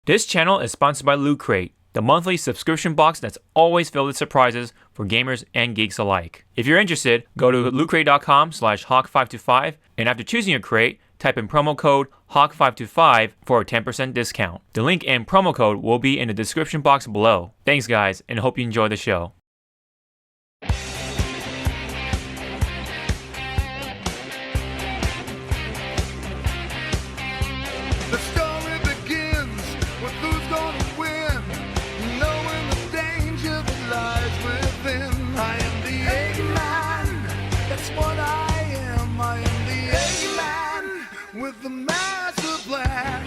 This channel is sponsored by Loot Crate, the monthly subscription box that's always filled with surprises for gamers and geeks alike. If you're interested, go to lootcrate.com/hawk525, and after choosing your crate, type in promo code HAWK525 for a 10% discount. The link and promo code will be in the description box below. Thanks guys, and hope you enjoy the show. The story begins with who's gonna win, knowing the danger that lies within. I am the Eggman, that's what I am. I am the Eggman with the master plan.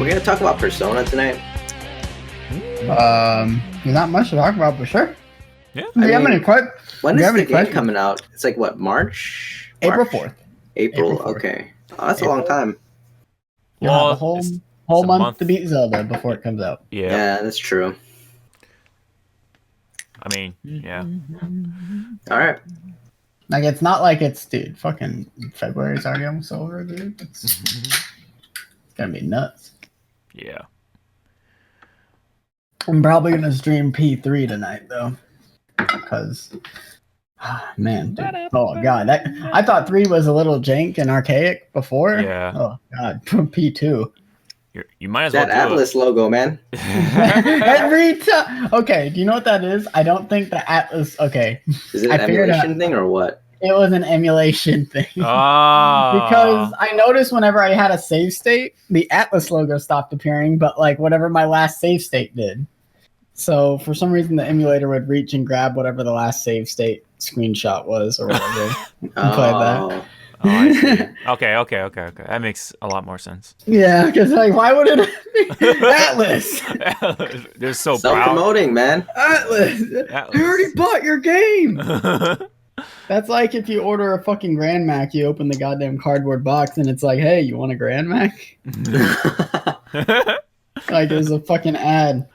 We're gonna talk about Persona tonight. There's not much to talk about, for sure. Yeah. Do you have any questions? When is the game coming out? It's like what, March? April 4th. April 4th. Okay. Oh, that's a long time. You'll have a whole it's month to beat Zelda before it comes out. Yeah. That's true. I mean, yeah. All right. Like, it's not like it's, dude, fucking February's already almost over, dude. It's gonna be nuts. Yeah. I'm probably gonna stream P3 tonight, though. Because, man, dude. Oh, God. I thought 3 was a little jank and archaic before. Yeah. Oh, God. P2. You might as well That do Atlas logo, man. Every time. Okay, do you know what that is? I don't think the Atlas. Okay, Is it I an figured emulation thing or what? it was an emulation thing. Ah. Because I noticed whenever I had a save state, the Atlas logo stopped appearing, but like whatever my last save state did. So for some reason, the emulator would reach and grab whatever the last save state screenshot was or whatever. and play that. Oh, I see. Okay. That makes a lot more sense. Yeah, because like, why would it be Atlas? They're so proud. Self-promoting, man. Atlas, Atlas. I already bought your game. That's like if you order a fucking Grand Mac, you open the goddamn cardboard box and it's like, hey, you want a Grand Mac? Like there's a fucking ad.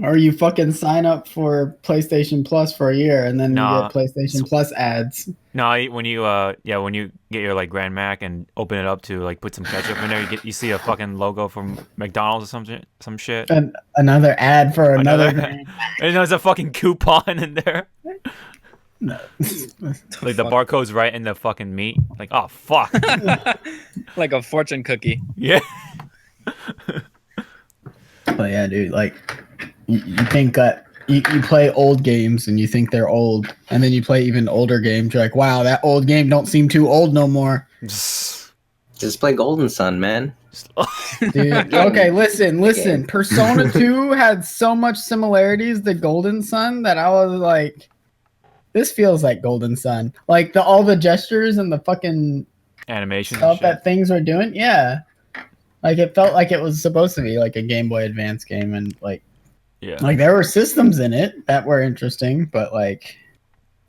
Or you fucking sign up for PlayStation Plus for a year and then you get PlayStation Plus ads. No, when you get your like Grand Mac and open it up to like put some ketchup in there, you see a fucking logo from McDonald's or some shit. And another ad for another and there's a fucking coupon in there. No. Like the barcode's right in the fucking meat. Like, oh fuck. Like a fortune cookie. Yeah. But yeah, dude, like you think that you play old games and you think they're old, and then you play even older games, you're like, wow, that old game don't seem too old no more. Just play Golden Sun, man. Dude, okay, listen. Persona 2 had so much similarities to Golden Sun that I was like, this feels like Golden Sun. Like all the gestures and the fucking Animation stuff that things were doing, yeah. Like it felt like it was supposed to be like a Game Boy Advance game, and like, yeah, like there were systems in it that were interesting, but like,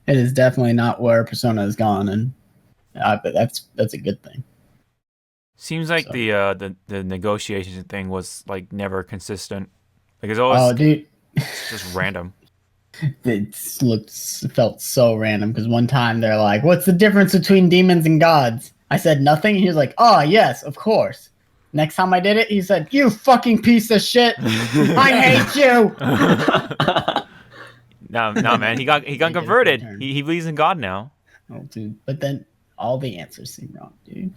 it is definitely not where Persona has gone, and but that's a good thing. Seems like the negotiation thing was like never consistent. Like it's always dude, just random. It felt so random because one time they're like, "What's the difference between demons and gods?" I said nothing. He was like, "Oh yes, of course." Next time I did it, he said, "You fucking piece of shit! I hate you." No, man, he got converted. He believes in God now. Oh, dude, but then all the answers seem wrong, dude.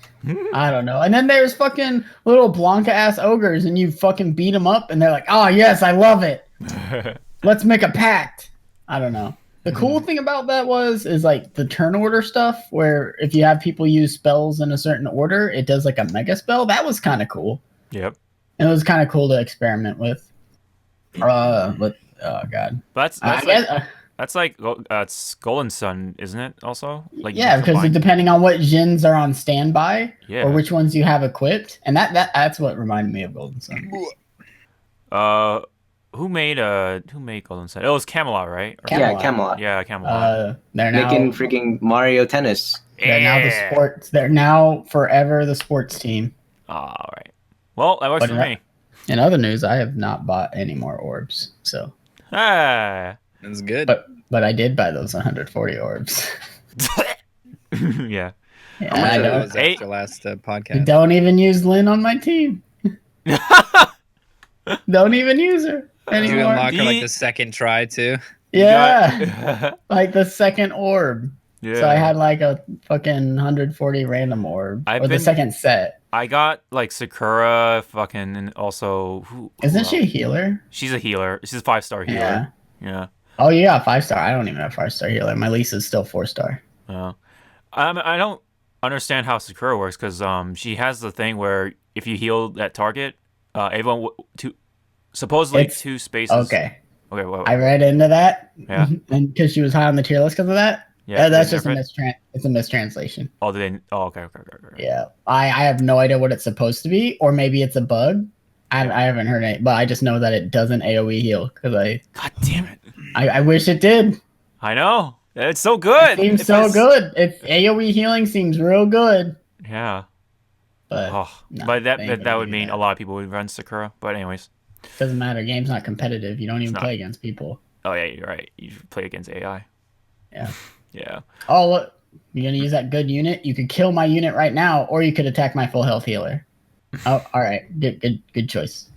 I don't know. And then there's fucking little Blanca ass ogres, and you fucking beat them up, and they're like, "Oh yes, I love it. Let's make a pact." I don't know. The cool thing about that is like the turn order stuff, where if you have people use spells in a certain order, it does like a mega spell. That was kind of cool. Yep. And it was kind of cool to experiment with. But oh god. That's like it's Golden Sun, isn't it? Also, like yeah, because depending on what gens are on standby, or which ones you have equipped, and that's what reminded me of Golden Sun. Who made Golden Sun? It was Camelot, right? Yeah, Camelot. Yeah, Camelot. They're now making freaking Mario Tennis. They're now the sports. They're now forever the sports team. All right. Well, that works for me. In other news, I have not bought any more orbs, so. Ah, that's good. But I did buy those 140 orbs. Yeah. I know. That was after last podcast. Don't even use Lynn on my team. Don't even use her You anymore. unlock her like the second try too. Yeah, like the second orb. Yeah. So I had like a fucking 140 random orb, I've or the been- second set. I got like Sakura, fucking, and also who Isn't she a else? healer? She's a healer. She's a 5-star healer. Yeah. Yeah. Oh, you got 5-star. I don't even have 5-star healer. My Lisa's still 4-star. I don't understand how Sakura works because she has the thing where if you heal that target, everyone supposedly It's- 2 spaces. Okay. Okay. Wait. I read into that. Yeah. And because she was high on the tier list because of that. Yeah, That's they just it's a mistranslation. Oh, they didn't. Oh, okay. Yeah. I have no idea what it's supposed to be, or maybe it's a bug. I haven't heard it, but I just know that it doesn't AoE heal because God damn it! I wish it did. I know. It's so good. It seems If so I- good. If AoE healing seems real good, Yeah. but Oh, no, but they ain't that gonna would do mean that. a lot of people would run Sakura. But anyways. Doesn't matter. Game's not competitive. You don't even not. play against people. Oh yeah, you're right. You play against AI. Yeah. Yeah. Oh, look. You're gonna use that good unit. You could kill my unit right now, or you could attack my full health healer. Oh, all right. Good choice.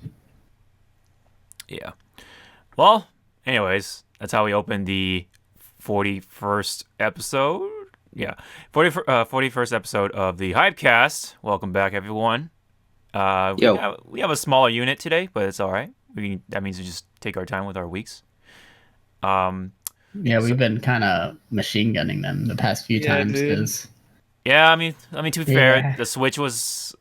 Yeah. Well, anyways, that's how we opened the 41st episode. Yeah, 41st episode of the Hypecast. Welcome back, everyone. Yo. We have a smaller unit today, but it's all right. That means we just take our time with our weeks. Yeah, we've been kind of machine gunning them the past few Yeah, times. dude. 'Cause- Yeah, I mean, to be fair, Yeah. the Switch was,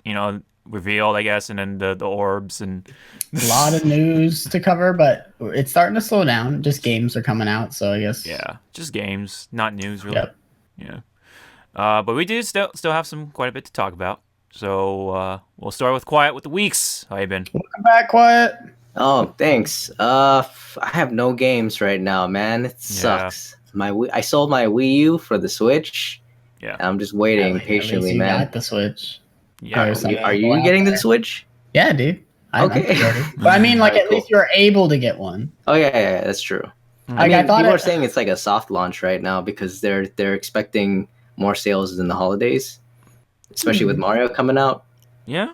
revealed, I guess, and then the orbs and a lot of news to cover, but it's starting to slow down. Just games are coming out, so I guess. yeah, just games, not news, really. Yep. Yeah. But we do still have quite a bit to talk about. So we'll start with Cwiet with the weeks. How you been? Welcome back, Quiet. Oh, thanks. I have no games right now, man. It sucks. I sold my Wii U for the Switch. Yeah. And I'm just waiting At least patiently, you man. got the Switch. Yeah. Or something. Are you getting the Switch? Yeah, dude. I'm Okay. ready. But I mean, like, Alright, at least you're able to get one. Oh yeah, that's true. Mm. I Like, I mean, thought people it- are saying it's like a soft launch right now because they're expecting more sales in the holidays, especially with Mario coming out. Yeah.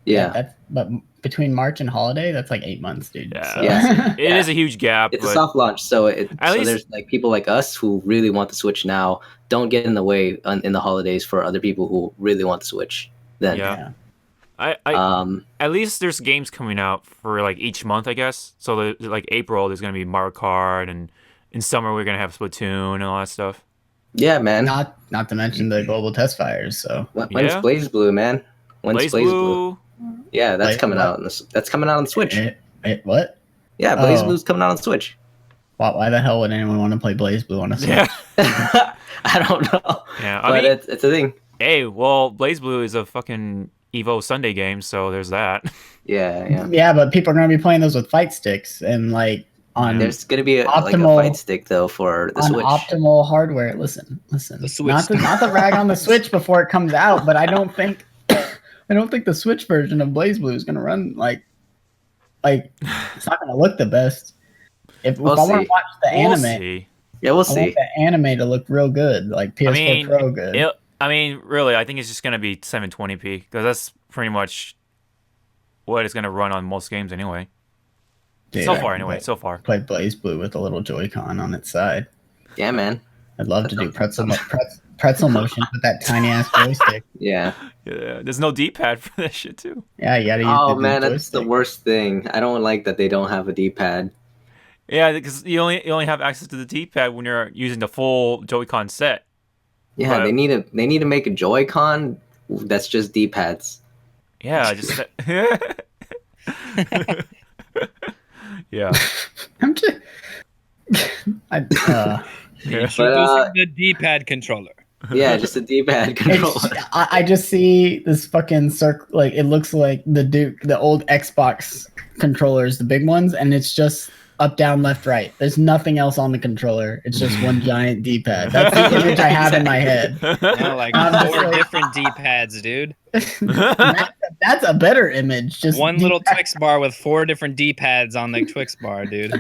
Yeah, But between March and holiday, that's like 8 months, dude. Yeah. So- Yeah. It is a huge gap. it's a but soft launch, so least- there's like people like us who really want the Switch now. Don't get in the way in the holidays for other people who really want the Switch. Then Yeah. Yeah. At least there's games coming out for like each month, I guess. So like April, there's gonna be Mario Kart, and in summer we're gonna have Splatoon and all that stuff. yeah, man. Not to mention the global test fires. So When's Yeah. Blaze Blue, man? When's Blaze Blue. Yeah, that's Blaze coming what? out. That's coming out on the Switch. What? Yeah, Blaze Oh. Blue's coming out on Switch. Why the hell would anyone want to play Blaze Blue on a Switch? Yeah. I don't know. Yeah. But it's a thing. Hey, well, Blaze Blue is a fucking Evo Sunday game, so there's that. Yeah. Yeah, but people are going to be playing those with fight sticks and like on There's gonna be like a Optimal- fight stick though for the on Switch. optimal hardware. Listen. The Switch. Not to rag on the Switch before it comes out, but I don't think the Switch version of Blaze Blue is going to run like it's not going to look the best. If We'll I want see. to watch the We'll anime, see. Yeah, we'll I want see. the anime to look real good, like PS4 I mean, Pro good. really, I think it's just gonna be 720p because that's pretty much what it's gonna run on most games anyway. Dude, So I far, can anyway. So far. play Blaze Blue with a little Joy-Con on its side. Yeah, man. I'd love to do pretzel motion with that tiny ass joystick. Yeah. Yeah, there's no D-pad for that shit too. Yeah, you gotta use Oh the man, that's the joystick. worst thing. I don't like that they don't have a D-pad. Yeah, because you only have access to the D-pad when you're using the full Joy-Con set. Yeah, But- they need to make a Joy-Con that's just D-pads. Yeah, just yeah. I'm just. Introducing the D-pad controller. Yeah, just a D-pad controller. I just see this fucking circle. Like it looks like the old Xbox controllers, the big ones, and it's just up, down, left, right. There's nothing else on the controller. It's just one giant D-pad. That's the image I have in my head. No, like I'm just 4 like- different D-pads, dude. That's a better image. Just One little D-pad. Twix bar with 4 different D-pads on the Twix bar, dude.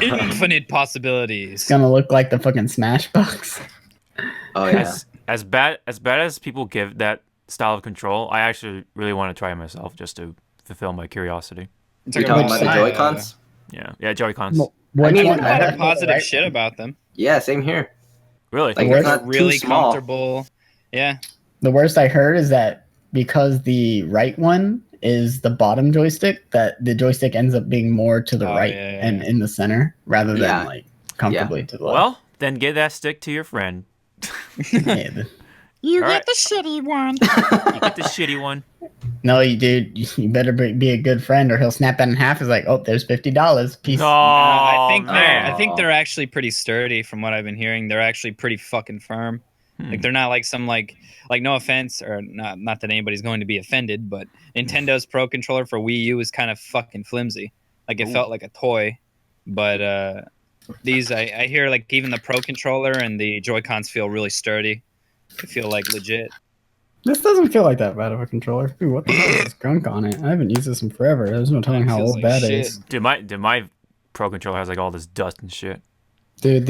Infinite possibilities. It's gonna look like the fucking Smash Box. Oh yeah. as bad as people give that style of control, I actually really want to try it myself just to fulfill my curiosity. You talking about the side? Joy-Cons? Yeah, Joy-Cons. Which I mean, one? A I lot heard- of positive right? shit about them. Yeah, same here. Really? Like, The it's worst- not Really too small. comfortable. Yeah. The worst I heard is that because the right one is the bottom joystick, that the joystick ends up being more to the Oh, right yeah, and yeah. in the center rather than Yeah. like comfortably to the left. Well, then give that stick to your friend. Yeah, You All right. the shitty one. You get the shitty one. no, you dude, you better be a good friend or he'll snap that in half. It's like, oh, there's $50. Peace. Oh, I think man. they're actually pretty sturdy from what I've been hearing. They're actually pretty fucking firm. Like they're not like some like no offense or not that anybody's going to be offended, but Nintendo's Pro Controller for Wii U is kind of fucking flimsy. Like it felt like a toy. But these I hear like even the Pro Controller and the Joy-Cons feel really sturdy. They feel like legit. This doesn't feel like that bad of a controller. Dude, what the hell is this gunk on it? I haven't used this in forever. There's no telling It how feels old like that shit. is. Dude, my Pro Controller has like all this dust and shit. Dude,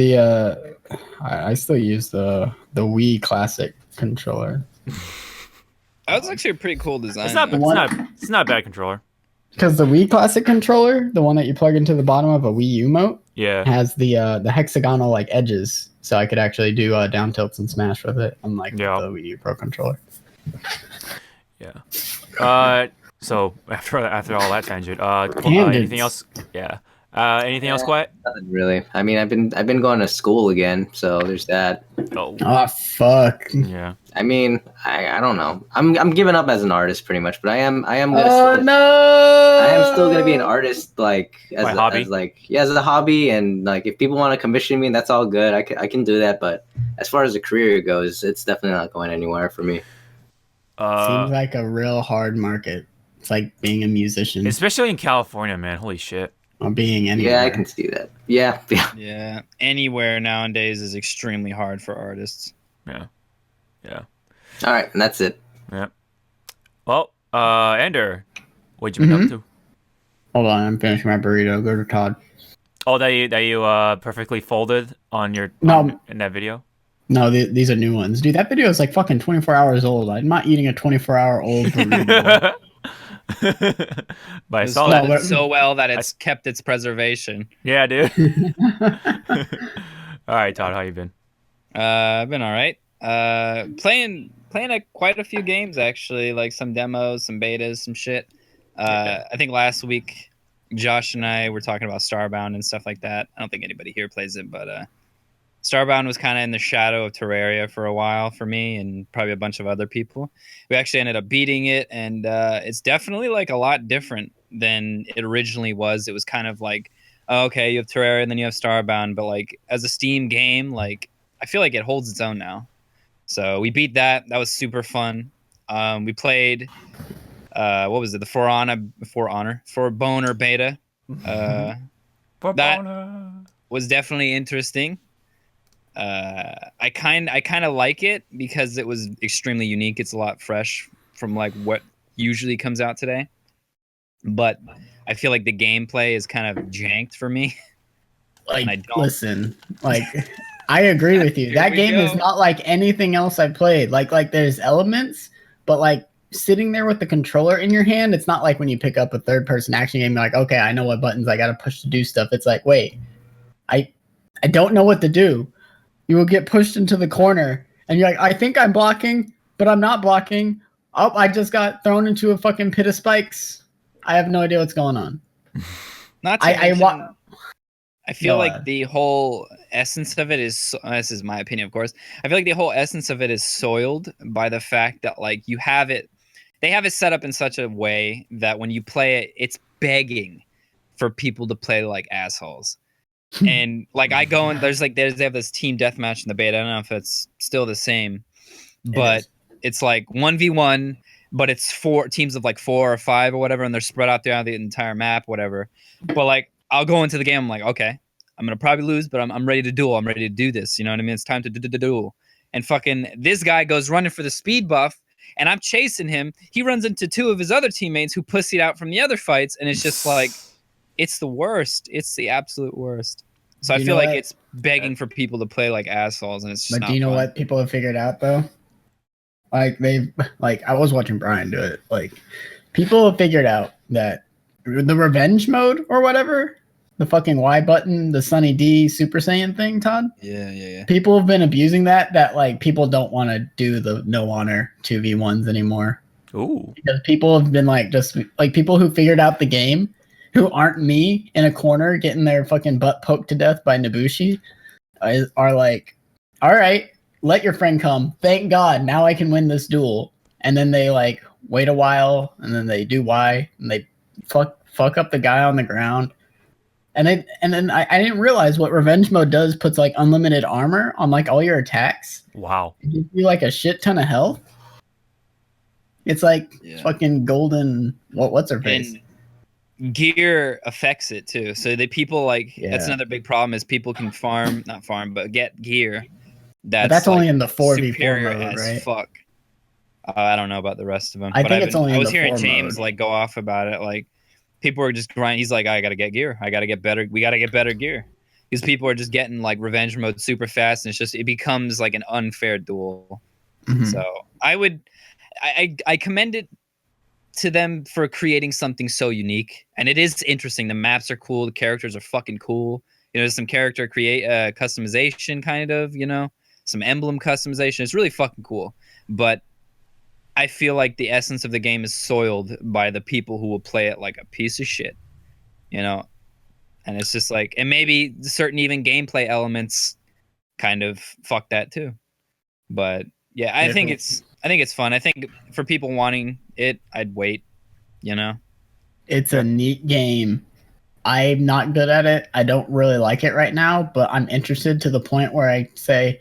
I still use the Wii Classic controller. That was actually a pretty cool design. It's not a bad controller. Because the Wii Classic controller, the one that you plug into the bottom of a Wii U mote, Yeah. has the hexagonal like edges, so I could actually do down tilts and smash with it, unlike Yeah. the Wii U Pro controller. Yeah. So after all that tangent, Tangents. anything else? Yeah. Anything else, Cwiet? Nothing really. I mean, I've been going to school again, so there's that. Oh. Oh fuck! Yeah. I mean, I don't know. I'm giving up as an artist pretty much, but I am gonna. Oh still, no! I am still gonna be an artist, like as By a, hobby? as a hobby, and like if people want to commission me, that's all good. I can do that, but as far as a career goes, it's definitely not going anywhere for me. Seems like a real hard market. It's like being a musician Especially in California, man. Holy shit. or being anywhere. Yeah, I can see that. Yeah. Yeah, anywhere nowadays is extremely hard for artists. Yeah. All right, and that's it. Yeah. Well, Ender, what'd you been up to? Hold on, I'm finishing my burrito. Go to Todd. Oh, that you perfectly folded on your in that video. No, these are new ones, dude. That video is like fucking 24 hours old. I'm not eating a 24-hour-old burrito. But I It's saw folded that. so well that it's kept its preservation. Yeah, dude. All right, Todd, how you been? I've been all right. Playing quite a few games actually, like some demos, some betas, some shit. I think last week Josh and I were talking about Starbound and stuff like that. I don't think anybody here plays it, but Starbound was kind of in the shadow of Terraria for a while for me and probably a bunch of other people. We actually ended up beating it, and it's definitely like a lot different than it originally was. It was kind of like, oh, okay, you have Terraria and then you have Starbound, but like as a Steam game, like I feel like it holds its own now. So we beat that. That was super fun. We played, what was it? The For Boner beta. That was definitely interesting. I kind of like it because it was extremely unique. It's a lot fresh from like what usually comes out today. But I feel like the gameplay is kind of janked for me. Like, I don't. listen, like, I agree with you. Here That we game is go. not like anything else I played. Like there's elements, but like sitting there with the controller in your hand, it's not like when you pick up a third-person action game. You're like, okay, I know what buttons I got to push to do stuff. It's like, wait, I don't know what to do. You will get pushed into the corner, and you're like, I think I'm blocking, but I'm not blocking. Oh, I just got thrown into a fucking pit of spikes. I have no idea what's going on. Not to I mention, I feel Go like ahead. the whole essence of it is, this is my opinion, of course. I feel like the whole essence of it is soiled by the fact that like they have it set up in such a way that when you play it, it's begging for people to play like assholes. And like I go and they have this team deathmatch in the beta. I don't know if it's still the same, but it's like 1v1, but it's 4 teams of like 4 or 5 or whatever, and they're spread out throughout the entire map, whatever. But like I'll go into the game, I'm like, okay, I'm gonna probably lose, but I'm ready to duel. I'm ready to do this. You know what I mean? It's time to duel. And fucking this guy goes running for the speed buff, and I'm chasing him. He runs into 2 of his other teammates who pussied out from the other fights, and it's just like, it's the worst. It's the absolute worst. So I You feel know like what? it's begging for people to play like assholes, and it's just But not do you know fun. what people have figured out though? Like I was watching Brian do it. Like People have figured out that the revenge mode or whatever, the fucking Y button, the Sunny D Super Saiyan thing, Todd. Yeah. People have been abusing that. That like people don't want to do the no honor 2v1s anymore. Ooh. Because people have been like just like people who figured out the game, who aren't me in a corner getting their fucking butt poked to death by Nobushi, are like, all right, let your friend come. Thank God, now I can win this duel. And then they like wait a while, and then they do Y, and they fuck up the guy on the ground. And then I didn't realize what revenge mode does. Puts like unlimited armor on like all your attacks. Wow. It gives you like a shit ton of health. It's like fucking golden. What's her face? And gear affects it too. So the people like that's another big problem is people can not farm, but get gear. That's only like, in the 4v4 mode, mode, right? Fuck. I don't know about the rest of them. I think it's only. I was in the hearing 4 James mode. like go off about it. Like people are just grinding. He's like, I gotta get gear. I gotta get better. We gotta get better gear because people are just getting like revenge mode super fast, and it becomes like an unfair duel. Mm-hmm. So I commend it to them for creating something so unique, and it is interesting. The maps are cool. The characters are fucking cool. You know, there's some character customization, kind of. You know, some emblem customization. It's really fucking cool, but I feel like the essence of the game is soiled by the people who will play it like a piece of shit, you know? And it's just like, and maybe certain even gameplay elements kind of fuck that too. But yeah, I think it's fun. I think for people wanting it, I'd wait, you know? It's a neat game. I'm not good at it. I don't really like it right now, but I'm interested to the point where I say,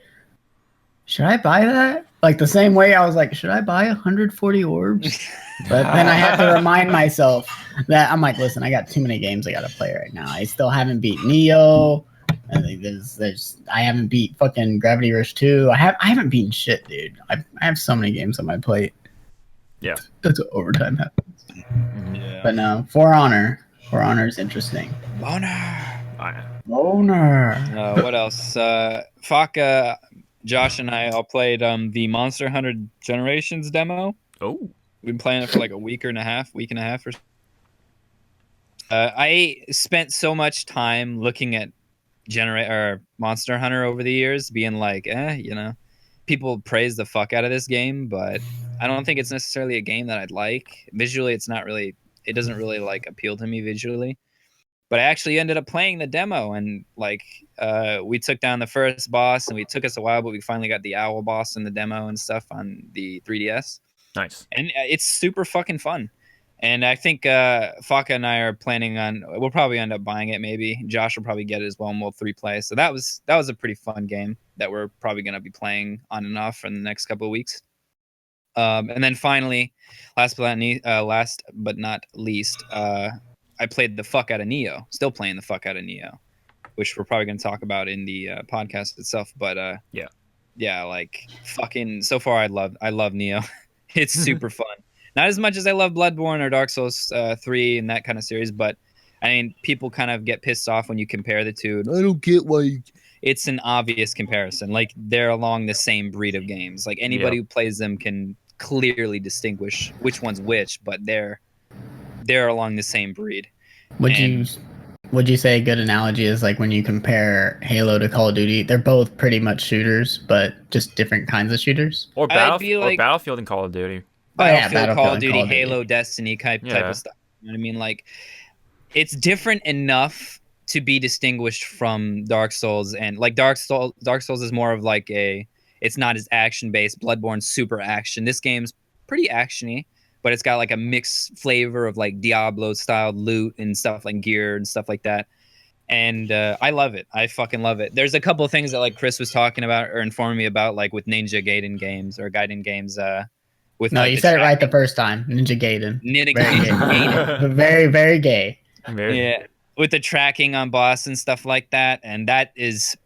should I buy that? Like the same way I was like, should I buy 140 orbs? But then I have to remind myself that I'm like, listen, I got too many games I got to play right now. I still haven't beat Nioh. I think I haven't beat fucking Gravity Rush 2. I haven't beaten shit, dude. I have so many games on my plate. Yeah. That's what overtime happens. Yeah. But no, For Honor. For Honor is interesting. Honor. Honor. What else? Fuck, Josh and I all played the Monster Hunter Generations demo. Oh. We've been playing it for like a week and a half or I spent so much time looking at Monster Hunter over the years, being like, you know, people praise the fuck out of this game, but I don't think it's necessarily a game that I'd like. Visually, it doesn't really like appeal to me visually. But I actually ended up playing the demo, and like we took down the first boss, and it took us a while, but we finally got the owl boss in the demo and stuff on the 3DS. Nice. And it's super fucking fun. And I think Faka and I are planning on, we'll probably end up buying it maybe. Josh will probably get it as well, and we'll 3-play. So that was a pretty fun game that we're probably going to be playing on and off for the next couple of weeks. And then finally, last but not least, I played the fuck out of Nioh. Still playing the fuck out of Nioh, which we're probably going to talk about in the podcast itself. But yeah, like fucking. So far, I love Nioh. It's super fun. Not as much as I love Bloodborne or Dark Souls 3 and that kind of series, but I mean, people kind of get pissed off when you compare the two. I don't get why. It's an obvious comparison. Like they're along the same breed of games. Like anybody who plays them can clearly distinguish which one's which, but they're along the same breed. Would you say a good analogy is like when you compare Halo to Call of Duty? They're both pretty much shooters, but just different kinds of shooters. Or Battlefield and Call of Duty. Battlefield, Call of Duty, Halo, Destiny type of stuff. You know what I mean? Like, it's different enough to be distinguished from Dark Souls, and like Dark Souls is more of like it's not as action based. Bloodborne's super action. This game's pretty actiony, but it's got like a mixed flavor of like Diablo style loot and stuff like gear and stuff like that. And I love it. I fucking love it. There's a couple of things that like Chris was talking about or informing me about, like with Ninja Gaiden games. No, you said it right the first time. Ninja Gaiden. Very, very gay. Yeah, with the tracking on boss and stuff like that, and that is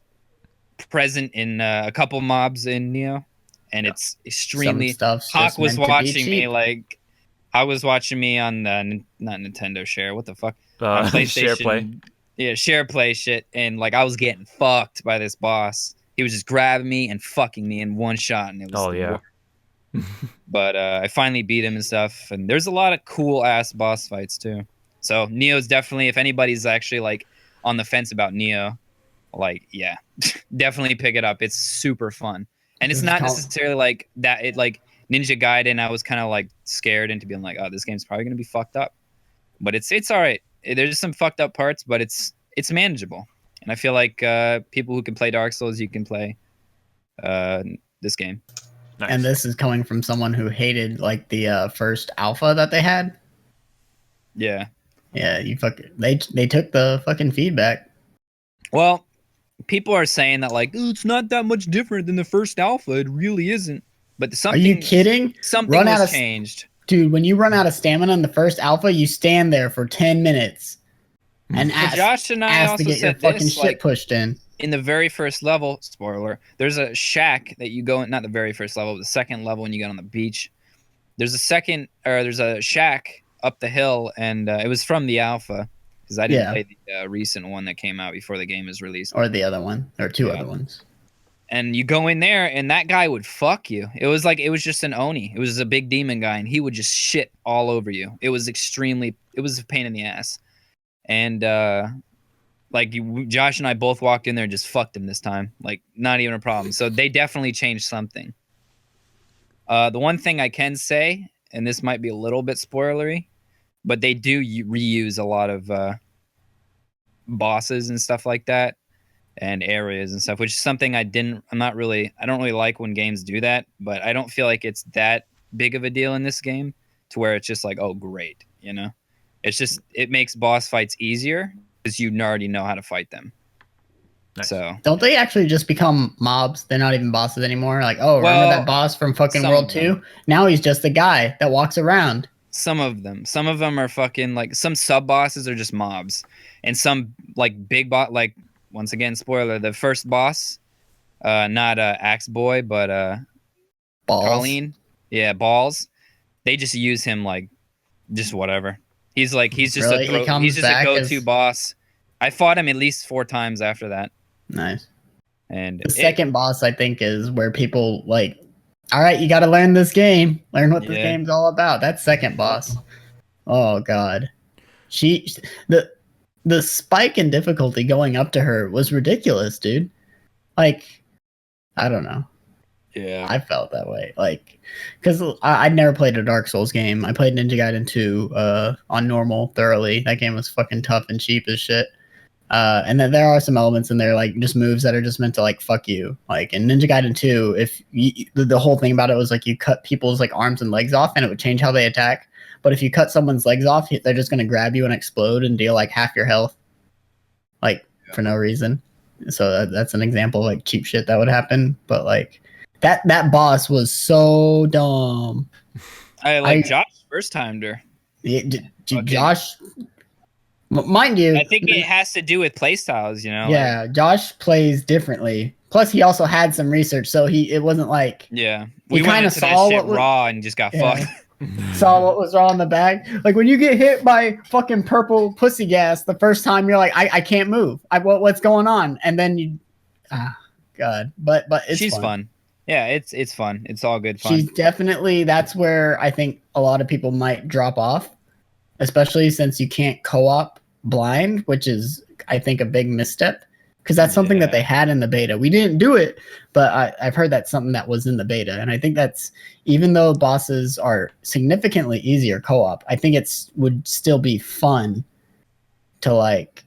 present in a couple mobs in Nioh, and it's extremely. Hawk was watching me like. I was watching me on the not Nintendo Share. What the fuck? PlayStation. Share Play. Yeah, Share Play shit, and like I was getting fucked by this boss. He was just grabbing me and fucking me in one shot, and it was. Oh yeah. But I finally beat him and stuff. And there's a lot of cool ass boss fights too. So Nioh's definitely, if anybody's actually like on the fence about Nioh, like yeah, definitely pick it up. It's super fun, and it's not necessarily like that. It like Ninja Gaiden, I was kind of like scared into being like, oh, this game's probably gonna be fucked up, but it's all right. There's some fucked up parts, but it's manageable, and I feel like people who can play Dark Souls, you can play this game. Nice. And this is coming from someone who hated like the first alpha that they had. Yeah. Yeah, they took the fucking feedback. Well, people are saying that like, oh, it's not that much different than the first alpha. It really isn't. But something. Are you kidding? Something was changed. Dude, when you run out of stamina in the first alpha, you stand there for 10 minutes and Josh and I also to get your said fucking this, shit like, pushed in. In the very first level, spoiler, there's a shack that you go in, not the very first level, but the second level when you get on the beach. There's a shack up the hill, and it was from the alpha, because I didn't play the recent one that came out before the game is released. Or the other one, or two other ones. And you go in there, and that guy would fuck you. It was just an Oni. It was a big demon guy, and he would just shit all over you. It was a pain in the ass. And Josh and I both walked in there and just fucked him this time. Like, not even a problem. So they definitely changed something. The one thing I can say, and this might be a little bit spoilery, but they do reuse a lot of bosses and stuff like that, and areas and stuff, which is something I don't really like when games do that, but I don't feel like it's that big of a deal in this game to where it's just like, oh, great, you know? It's just, it makes boss fights easier because you already know how to fight them. Nice. So don't they actually just become mobs? They're not even bosses anymore. Like, oh, remember that boss from fucking World 2? Now he's just a guy that walks around. Some of them are fucking like, some sub bosses are just mobs, and some like big bot, like, once again, spoiler, the first boss, not Axe Boy, but Balls. Colleen. Yeah, Balls. They just use him like just whatever. He's just really? a go-to boss. I fought him at least 4 times after that. Nice. And the second boss, I think, is where people like, all right, you got to learn this game. Learn what this game's all about. That second boss. Oh God, the spike in difficulty going up to her was ridiculous, dude. Like, I don't know. Yeah, I felt that way. Like, because I'd never played a Dark Souls game. I played Ninja Gaiden 2 on normal thoroughly. That game was fucking tough and cheap as shit. And then there are some elements in there, like just moves that are just meant to like fuck you. Like in Ninja Gaiden 2, if the whole thing about it was like you cut people's like arms and legs off, and it would change how they attack. But if you cut someone's legs off, they're just gonna grab you and explode and deal like half your health, like for no reason. So that's an example of like cheap shit that would happen. But like that boss was so dumb. Josh first timer. Yeah, Josh. Mind you, I think it has to do with playstyles, you know. Yeah, like, Josh plays differently. Plus, he also had some research, so it wasn't like we kind of saw what raw and just got fucked. Saw what was wrong in the bag. Like when you get hit by fucking purple pussy gas the first time, you're like, I can't move. What's going on? And then God, but she's fun. Yeah, it's fun. It's all good fun. She's definitely, that's where I think a lot of people might drop off, especially since you can't co-op blind, which is, I think, a big misstep, because that's something that they had in the beta. We didn't do it, but I've heard that's something that was in the beta. And I think that's, even though bosses are significantly easier co-op, I think would still be fun to like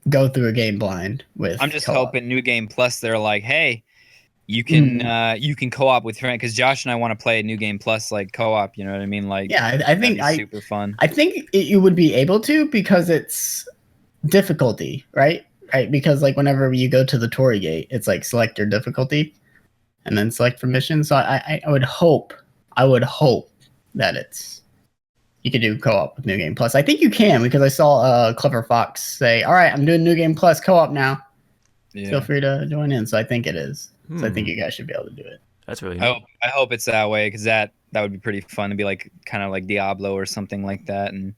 go through a game blind with. I'm just co-op. hoping New Game Plus, they're like, hey, you can co-op with friends, because Josh and I want to play New Game Plus like co-op. You know what I mean? Like, yeah, I think super fun. I think you would be able to, because it's difficulty, right? Right, because like whenever you go to the Torii Gate, it's like select your difficulty, and then select for mission. So I would hope that you could do co-op with New Game Plus. I think you can, because I saw Clever Fox say, "All right, I'm doing New Game Plus co-op now. Feel free to join in." So I think it is. So I think you guys should be able to do it. That's really neat. I hope it's that way, because that would be pretty fun to be like kind of like Diablo or something like that. And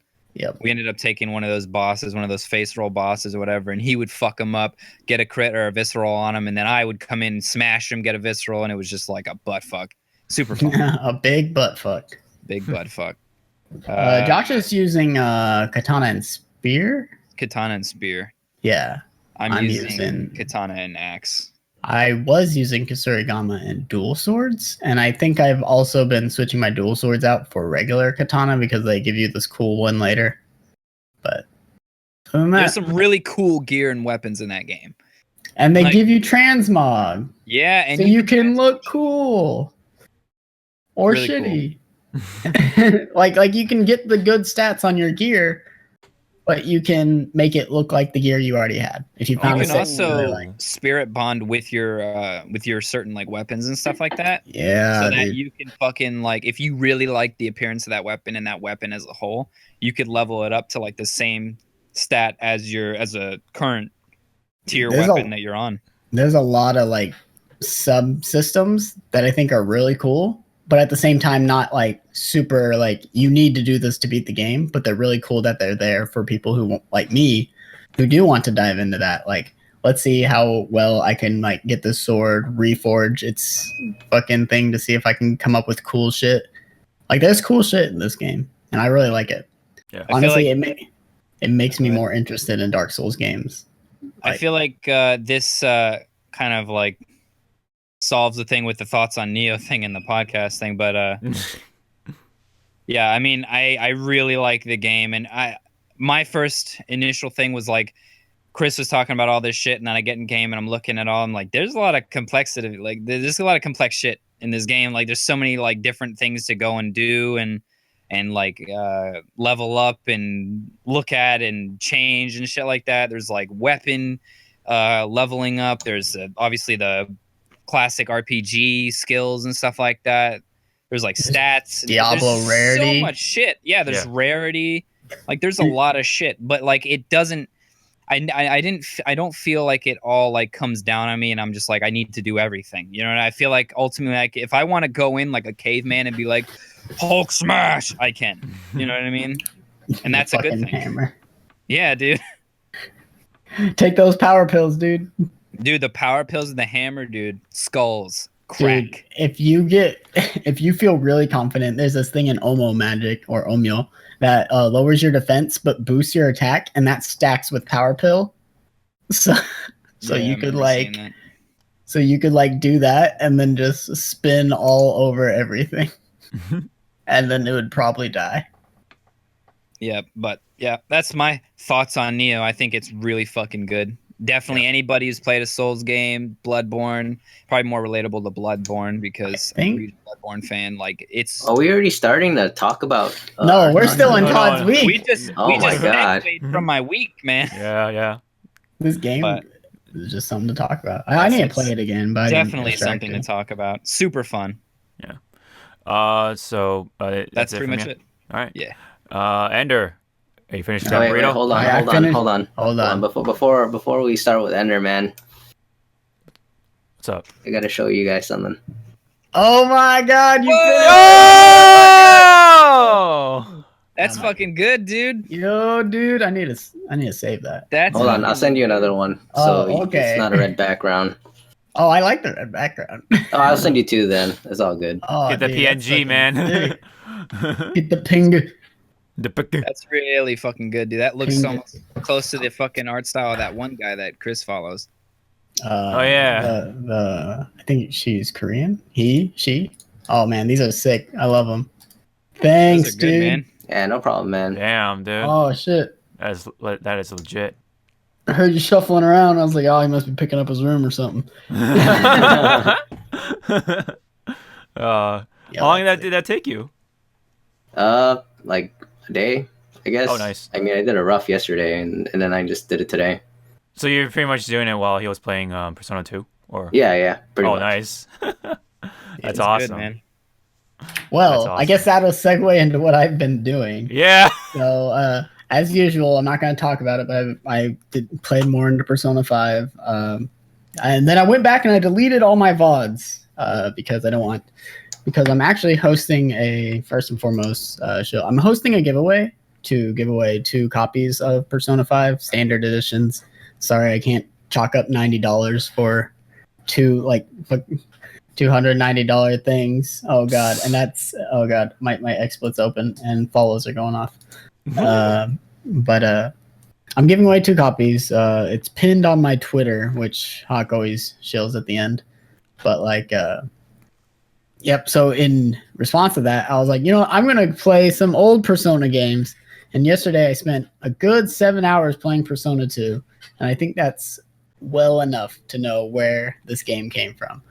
we ended up taking one of those bosses, one of those face roll bosses or whatever, and he would fuck him up, get a crit or a visceral on him, and then I would come in, smash him, get a visceral, and it was just like a butt fuck. Super fun. A big butt fuck. Big butt fuck. Josh is using katana and spear. Katana and spear. Yeah, I'm using katana and axe. I was using Kasurigama and dual swords, and I think I've also been switching my dual swords out for regular katana because they give you this cool one later. But other than that, There's some really cool gear and weapons in that game. and they like- give you transmog, Yeah, and so you can look cool or Really shitty. like you can get the good stats on your gear, but you can make it look like the gear you already had. If you You found a can set you also really like. spirit bond with your certain like weapons and stuff like that. Yeah, So that dude. you can fucking like, if you really like the appearance of that weapon and that weapon as a whole, you could level it up to like the same stat as a current tier There's weapon that you're on. There's a lot of like subsystems that I think are really cool, but at the same time not like super like you need to do this to beat the game, but they're really cool that they're there for people who like me who do want to dive into that. Like, let's see how well I can like get this sword, reforge its fucking thing to see if I can come up with cool shit. Like, there's cool shit in this game, and I really like it. Yeah. I feel Honestly, like- it makes me Go ahead. more interested in Dark Souls games. I feel like this kind of like solves the thing with the thoughts on Nioh thing in the podcast thing, but yeah, I mean, I really like the game, and my first initial thing was like Chris was talking about all this shit, and then I get in game and I'm looking at all, I'm like, there's a lot of complexity, like there's a lot of complex shit in this game. Like, there's so many like different things to go and do and like level up and look at and change and shit like that. There's like weapon leveling up. There's obviously the classic RPG skills and stuff like that. There's like stats. Diablo There's rarity. So much shit. Yeah, there's Yeah. rarity. Like, there's a lot of shit, but like it doesn't. I don't feel like it all like comes down on me, and I'm just like, I need to do everything. You know, and I feel like ultimately, like if I want to go in like a caveman and be like Hulk smash, I can. You know what I mean? And that's a good Fucking thing. hammer. Yeah, dude. Take those power pills, dude. Dude, the power pills and the hammer, dude. Skulls. Dude, Crack. if you feel really confident, there's this thing in Omo Magic or Omyo that lowers your defense but boosts your attack, and that stacks with power pill. So Yeah, I you could remember seeing that. do that and then just spin all over everything, and then it would probably die. Yeah, but yeah, that's my thoughts on Nioh. I think it's really fucking good. Definitely anybody who's played a Souls game, Bloodborne, probably more relatable to Bloodborne because I'm a think- huge Bloodborne fan. Like, it's Are we already starting to talk about? No, we're still in no, Todd's no. week. we just Oh we my just God. segued from my week, man. Yeah. This game But- is just something to talk about. I need to play it again, but I didn't get Definitely something to distracted. talk about. Super fun. So That's it pretty from much you? it. All right. Yeah. Ender, are you finished with Oh, that wait, burrito? hold on, I hold on, finished- hold on, Hold on. Before we start with Ender, man, What's up? I gotta show you guys something. Oh my god, you Oh! That's fucking good, dude. Yo, dude, I need to save that. That's Hold on, I'll fucking- send you another one. Oh, So okay. it's not a red background. Oh, I like the red background. Oh, I'll send you two then. It's all good. Oh, Get the dude, that's PNG, fucking man. sick. Get the ping. That's really fucking good, dude. That looks Ping. so close to the fucking art style of that one guy that Chris follows. Oh, yeah. The I think she's Korean. She. Oh man, these are sick. I love them. Thanks, Those are good, dude. man. Yeah, no problem, man. Damn, dude. Oh shit. That is legit. I heard you shuffling around. I was like, oh, he must be picking up his room or something. How Yeah, long that's did that take you? Like a day, I guess. Oh, nice. I mean, I did a rough yesterday, and then I just did it today. So you're pretty much doing it while he was playing Persona 2? Or Yeah, pretty oh, much. nice. That's It's awesome. good, man. Well, That's I awesome. guess that'll segue into what I've been doing. Yeah. So, as usual, I'm not going to talk about it, but I played more into Persona 5. And then I went back and I deleted all my VODs because because I'm actually hosting first and foremost show. I'm hosting a giveaway to give away 2 copies of Persona 5 standard editions. Sorry, I can't chalk up $90 for 2, like, $290 things. Oh god, and that's my XSplit's open and follows are going off. But I'm giving away 2 copies. It's pinned on my Twitter, which Hawk always shills at the end. But like, yep. So in response to that, I was like, I'm gonna play some old Persona games. And yesterday I spent a good 7 hours playing Persona 2, and I think that's well enough to know where this game came from.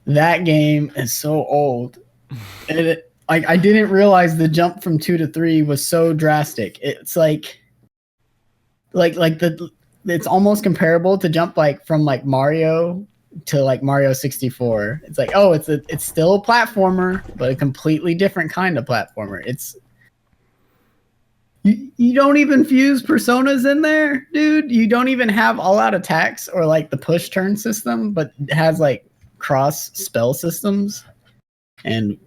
That game is so old. I didn't realize the jump from 2 to 3 was so drastic. It's like it's almost comparable to jump like from like Mario to like Mario 64. It's like, oh, it's still a platformer, but a completely different kind of platformer. It's you don't even fuse personas in there, dude. You don't even have all out attacks or like the push turn system, but it has like cross spell systems. And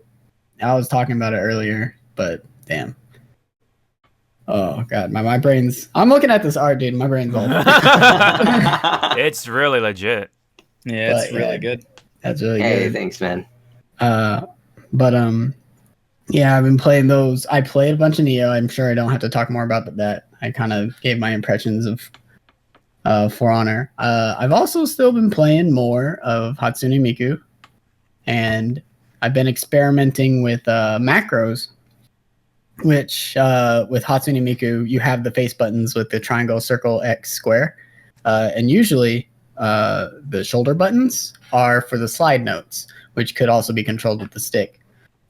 I was talking about it earlier, but damn. Oh god, my brain's. I'm looking at this art, dude. My brain's all. It's really legit. Yeah, it's really good. That's really good. Hey, thanks, man. Yeah, I've been playing those. I played a bunch of Nioh. I'm sure I don't have to talk more about that. I kind of gave my impressions of For Honor. I've also still been playing more of Hatsune Miku, and I've been experimenting with macros, which with Hatsune Miku, you have the face buttons with the triangle, circle, X, square, and usually the shoulder buttons are for the slide notes, which could also be controlled with the stick.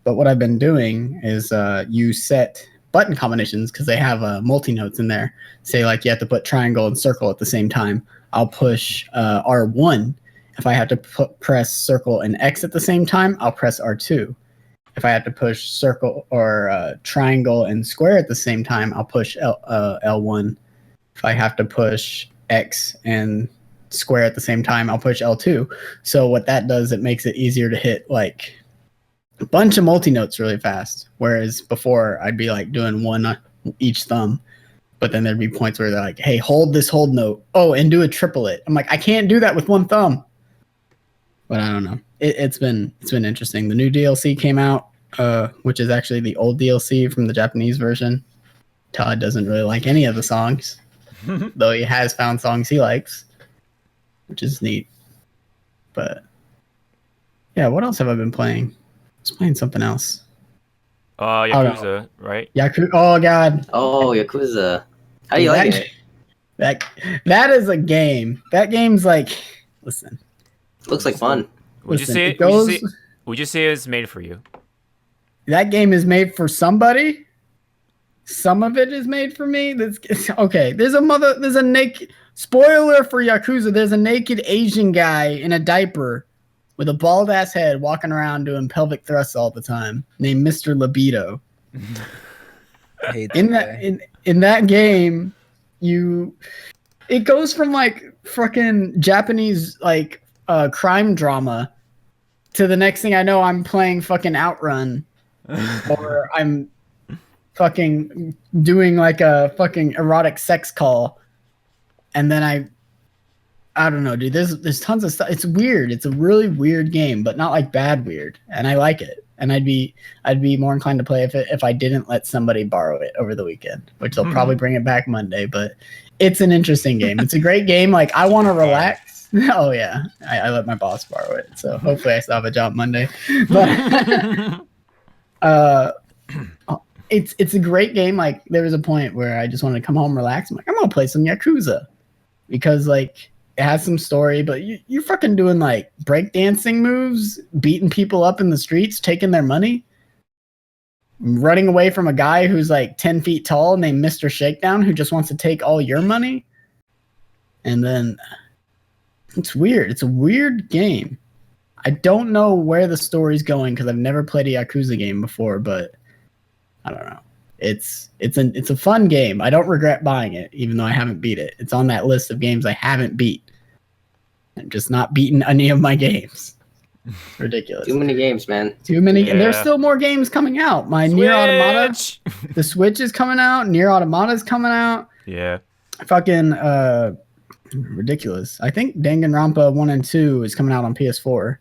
But what I've been doing is you set button combinations because they have multi-notes in there. Say like you have to put triangle and circle at the same time. I'll push R1. If I have to press circle and X at the same time, I'll press R2. If I have to push circle or triangle and square at the same time, I'll push L1. If I have to push X and square at the same time, I'll push L2. So what that does, it makes it easier to hit like a bunch of multi-notes really fast. Whereas before, I'd be like doing one on each thumb. But then there'd be points where they're like, hey, hold this hold note. Oh, and do a triplet. I'm like, I can't do that with one thumb. But I don't know. It's been interesting. The new DLC came out, which is actually the old DLC from the Japanese version. Todd doesn't really like any of the songs, though he has found songs he likes, which is neat. But yeah, what else have I been playing? I was playing something else. Yakuza, right? Oh god. Oh, Yakuza. How do you like it? That is a game. That game's like, listen. Looks like fun. Would you say it's made for you? That game is made for somebody. Some of it is made for me. Okay. There's a naked spoiler for Yakuza. There's a naked Asian guy in a diaper with a bald ass head walking around doing pelvic thrusts all the time, named Mr. Libido. I hate in that game, it goes from like fucking Japanese like crime drama to the next thing I know, I'm playing fucking Outrun, or I'm fucking doing like a fucking erotic sex call, and then I don't know, dude. There's tons of stuff. It's weird. It's a really weird game, but not like bad weird, and I like it. And I'd be more inclined to play if I didn't let somebody borrow it over the weekend, which they'll probably bring it back Monday. But it's an interesting game. It's a great game. Like I want to relax. Oh yeah, I let my boss borrow it, so hopefully I still have a job Monday. But it's a great game. Like there was a point where I just wanted to come home, relax. I'm like, I'm gonna play some Yakuza because like it has some story, but you're fucking doing like breakdancing moves, beating people up in the streets, taking their money, running away from a guy who's like 10 feet tall named Mr. Shakedown who just wants to take all your money. And then it's weird. It's a weird game. I don't know where the story's going because I've never played a Yakuza game before, but I don't know. It's a fun game. I don't regret buying it, even though I haven't beat it. It's on that list of games I haven't beat. I'm just not beating any of my games. It's ridiculous. Too many games, man. Too many. Yeah. And there's still more games coming out. My Nier Automata. The Switch is coming out. Nier Automata is coming out. Yeah. Fucking ridiculous. I think Danganronpa 1 and 2 is coming out on PS4.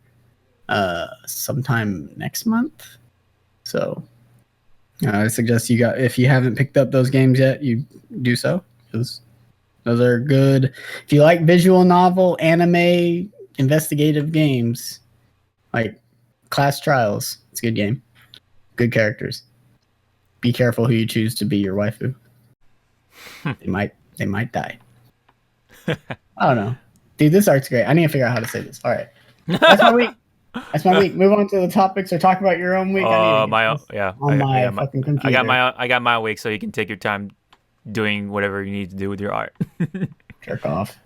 sometime next month. So I suggest if you haven't picked up those games yet, you do so. Those are good. If you like visual novel, anime, investigative games, like Class Trials, it's a good game. Good characters. Be careful who you choose to be your waifu. They might die. I don't know. Dude, this art's great. I need to figure out how to say this. All right. That's my week. That's my week. Move on to the topics or talk about your own week. I got my week, so you can take your time doing whatever you need to do with your art. Jerk off.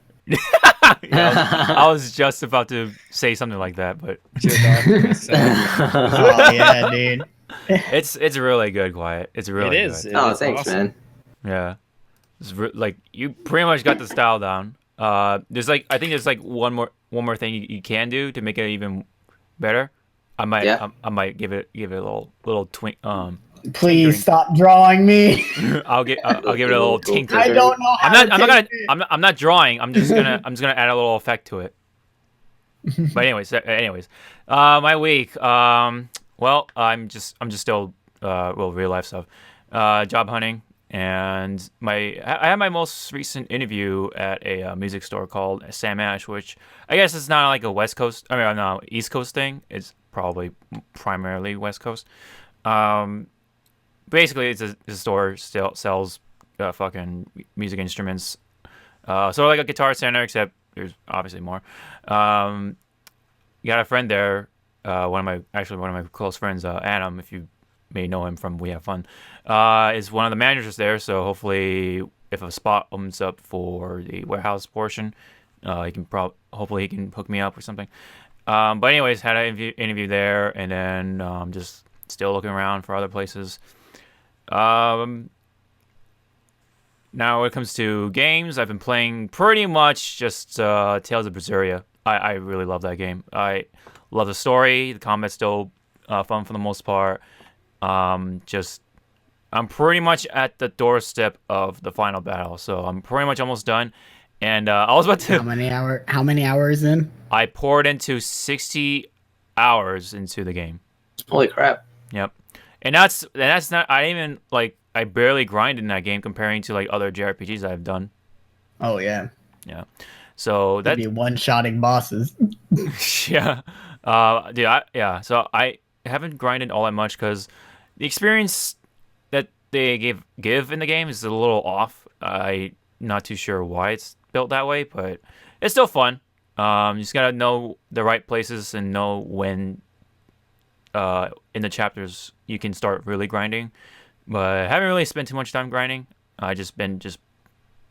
I was just about to say something like that, but Oh yeah, dude. it's really good, Cwiet. It's really It is. good. Oh, It's thanks, awesome. man. Yeah, like you pretty much got the style down. There's like I think there's like one more thing you can do to make it even better. I might give it a little twink. Please stop drawing me. I'll give it a little tinker. I don't know how I'm not drawing. I'm just gonna add a little effect to it. But anyways, my week. Well, I'm just still real life stuff. Job hunting, and I had my most recent interview at a music store called Sam Ash, which I guess is not like a West Coast. I mean, no, East Coast thing. It's probably primarily West Coast. Basically, it's a store still sells fucking music instruments. Sort of like a Guitar Center, except there's obviously more. You got a friend there. One of my close friends, Adam, if you may know him from We Have Fun, is one of the managers there. So hopefully, if a spot opens up for the warehouse portion, hopefully he can hook me up or something. But anyways, had an interview there, and then just still looking around for other places. Now when it comes to games, I've been playing pretty much just Tales of Berseria. I really love that game. I love the story. The combat's still fun for the most part. I'm pretty much at the doorstep of the final battle, so I'm pretty much almost done. And I was about to. How many hours in? I poured into 60 hours into the game. Holy crap. Yep. And that's not. I barely grind in that game comparing to like other JRPGs I've done. Oh yeah. Yeah. So that be one-shotting bosses. yeah. So I haven't grinded all that much because the experience that they give in the game is a little off. I'm not too sure why it's built that way, but it's still fun. You just gotta know the right places and know when in the chapters you can start really grinding. But I haven't really spent too much time grinding. I just been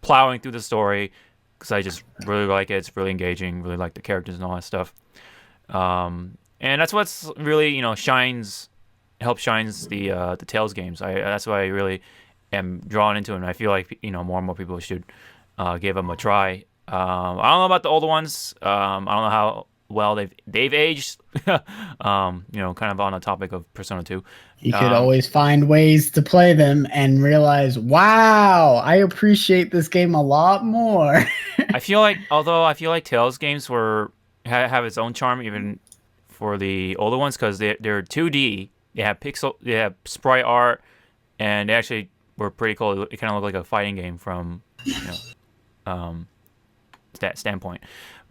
plowing through the story because I just really like it. It's really engaging. Really like the characters and all that stuff. And that's what's really shines the Tales games. That's why I really am drawn into them. And I feel like more and more people should give them a try. I don't know about the older ones. I don't know how well they've aged. Kind of on the topic of Persona 2. You could always find ways to play them and realize, wow, I appreciate this game a lot more. I feel like Tales games have its own charm even for the older ones because they're 2D. They have sprite art, and they actually were pretty cool. It kind of looked like a fighting game from that standpoint.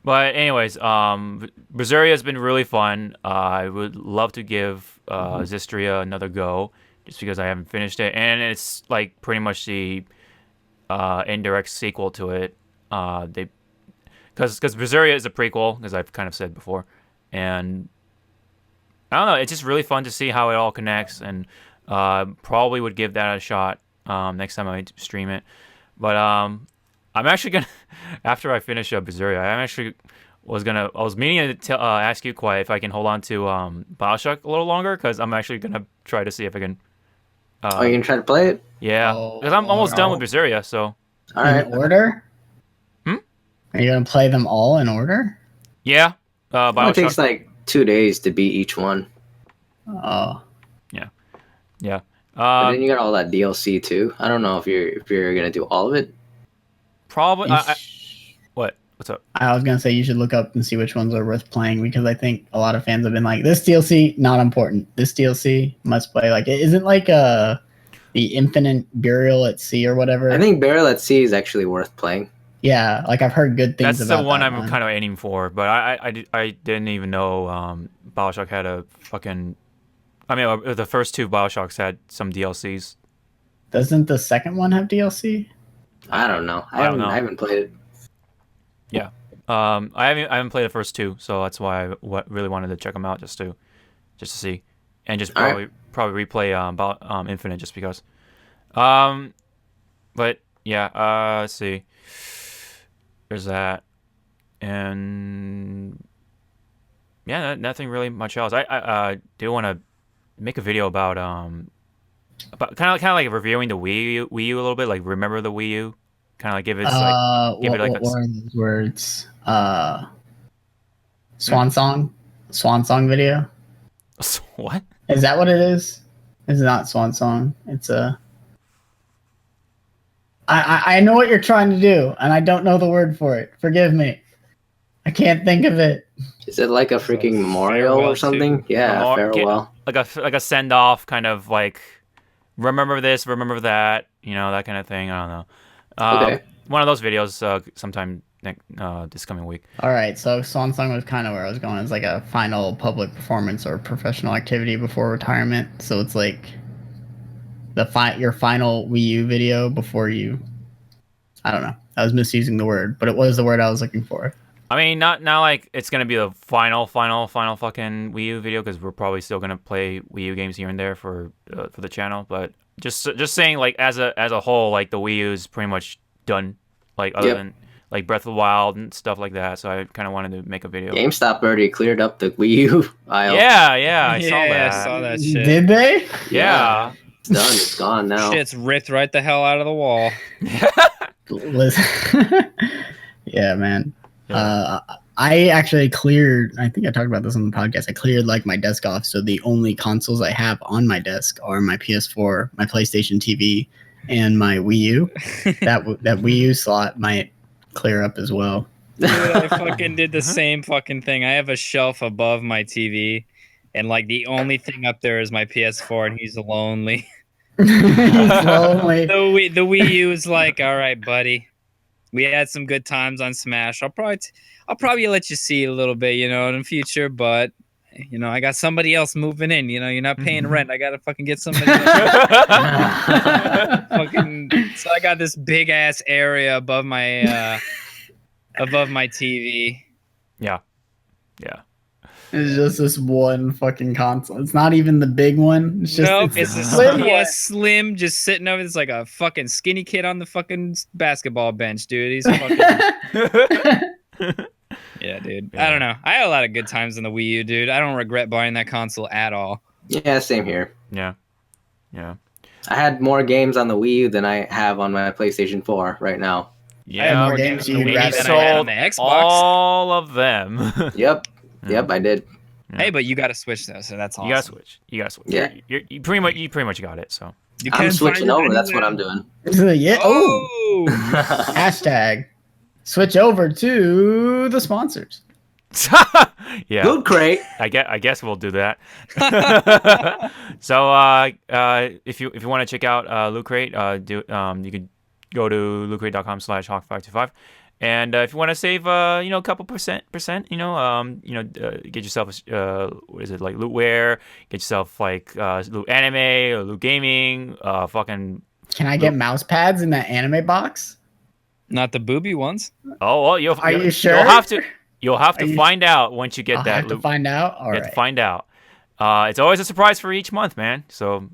But anyways, Berseria has been really fun. I would love to give Zistria another go, just because I haven't finished it, and it's like pretty much the indirect sequel to it. Because Berseria is a prequel, as I've kind of said before, and I don't know. It's just really fun to see how it all connects, and probably would give that a shot next time I stream it. But I'm actually gonna, after I finish up Berseria, I was meaning to ask you, Cwiet, if I can hold on to Bioshock a little longer, because I'm actually gonna try to see if I can. You gonna try to play it? Yeah, because I'm almost done with Berseria, so. All right. In order? Are you gonna play them all in order? Yeah. Bioshock. It takes like 2 days to beat each one. Oh. Yeah. But then you got all that DLC too. I don't know if you're gonna do all of it. Probably. What? What's up? I was gonna say you should look up and see which ones are worth playing because I think a lot of fans have been like, this DLC not important. This DLC must play. Like, it isn't like the Infinite Burial at Sea or whatever. I think Burial at Sea is actually worth playing. Yeah, like I've heard good things That's about the one that I'm kind of aiming for, but I didn't even know Bioshock had a fucking. I mean, the first 2 Bioshocks had some DLCs. Doesn't the second one have DLC? I don't know. I don't know. I haven't played it. Yeah. I haven't played the first 2, so that's why I really wanted to check them out just to see, and just probably replay Infinite just because. But yeah. Let's see. There's that, and yeah, nothing really much else. I do want to make a video about kind of like reviewing the Wii U a little bit, like remember the Wii U, kind of like give it what were those words? Swan song video. What? Is that what it is? It's not swan song. It's a. I know what you're trying to do, and I don't know the word for it. Forgive me. I can't think of it. Is it like a freaking memorial or something? Too. Yeah, farewell. Like a send off, kind of like remember this, remember that, that kind of thing. I don't know. Okay. One of those videos sometime this coming week. All right, so Swan Song was kind of where I was going. It's like a final public performance or professional activity before retirement. So it's like your final Wii U video before you. I don't know. I was misusing the word, but it was the word I was looking for. I mean, not like it's gonna be the final fucking Wii U video, because we're probably still gonna play Wii U games here and there for the channel. But just saying, like as a whole, like the Wii U is pretty much done. Like other than like Breath of the Wild and stuff like that. So I kind of wanted to make a video. GameStop already cleared up the Wii U aisle. Yeah, I saw that shit. Did they? Yeah. It's done. It's gone now. Shit's ripped right the hell out of the wall. Yeah, man. I actually cleared. I think I talked about this on the podcast. I cleared like my desk off, so the only consoles I have on my desk are my PS4, my PlayStation TV, and my Wii U. that Wii U slot might clear up as well. Dude, I fucking did the same fucking thing. I have a shelf above my TV, and like the only thing up there is my PS4, and he's lonely. He's lonely. The Wii U is like, all right, buddy. We had some good times on Smash. I'll probably let you see a little bit, in the future, but I got somebody else moving in. You're not paying rent. I gotta fucking get somebody else. So I got this big ass area above my TV. Yeah. It's just this one fucking console. It's not even the big one. It's just it's a slim, just sitting over. It's like a fucking skinny kid on the fucking basketball bench, dude. He's fucking. Yeah, dude. Yeah. I don't know. I had a lot of good times in the Wii U, dude. I don't regret buying that console at all. Yeah, same here. Yeah. I had more games on the Wii U than I have on my PlayStation 4 right now. Yeah, I had more games on the Wii U than I had on the Xbox. All of them. Yep, I did. Yeah. Hey, but you got to switch though, so that's awesome. You gotta switch. Yeah. You pretty much got it. So I'm switching over. That's what I'm doing. Yeah. Oh. Hashtag switch over to the sponsors. Yeah. Loot Crate. I guess we'll do that. So if you want to check out Loot Crate, you could go to lootcrate.com/hawk525. And if you want to save, a couple percent, get yourself, what is it, like lootware, get yourself like loot anime or loot gaming, fucking. Can I get mouse pads in that anime box? Not the booby ones. Oh well, are you sure? You'll have to find out once you get I'll that. have to find out. All right. You have to find out. It's always a surprise for each month, man. So.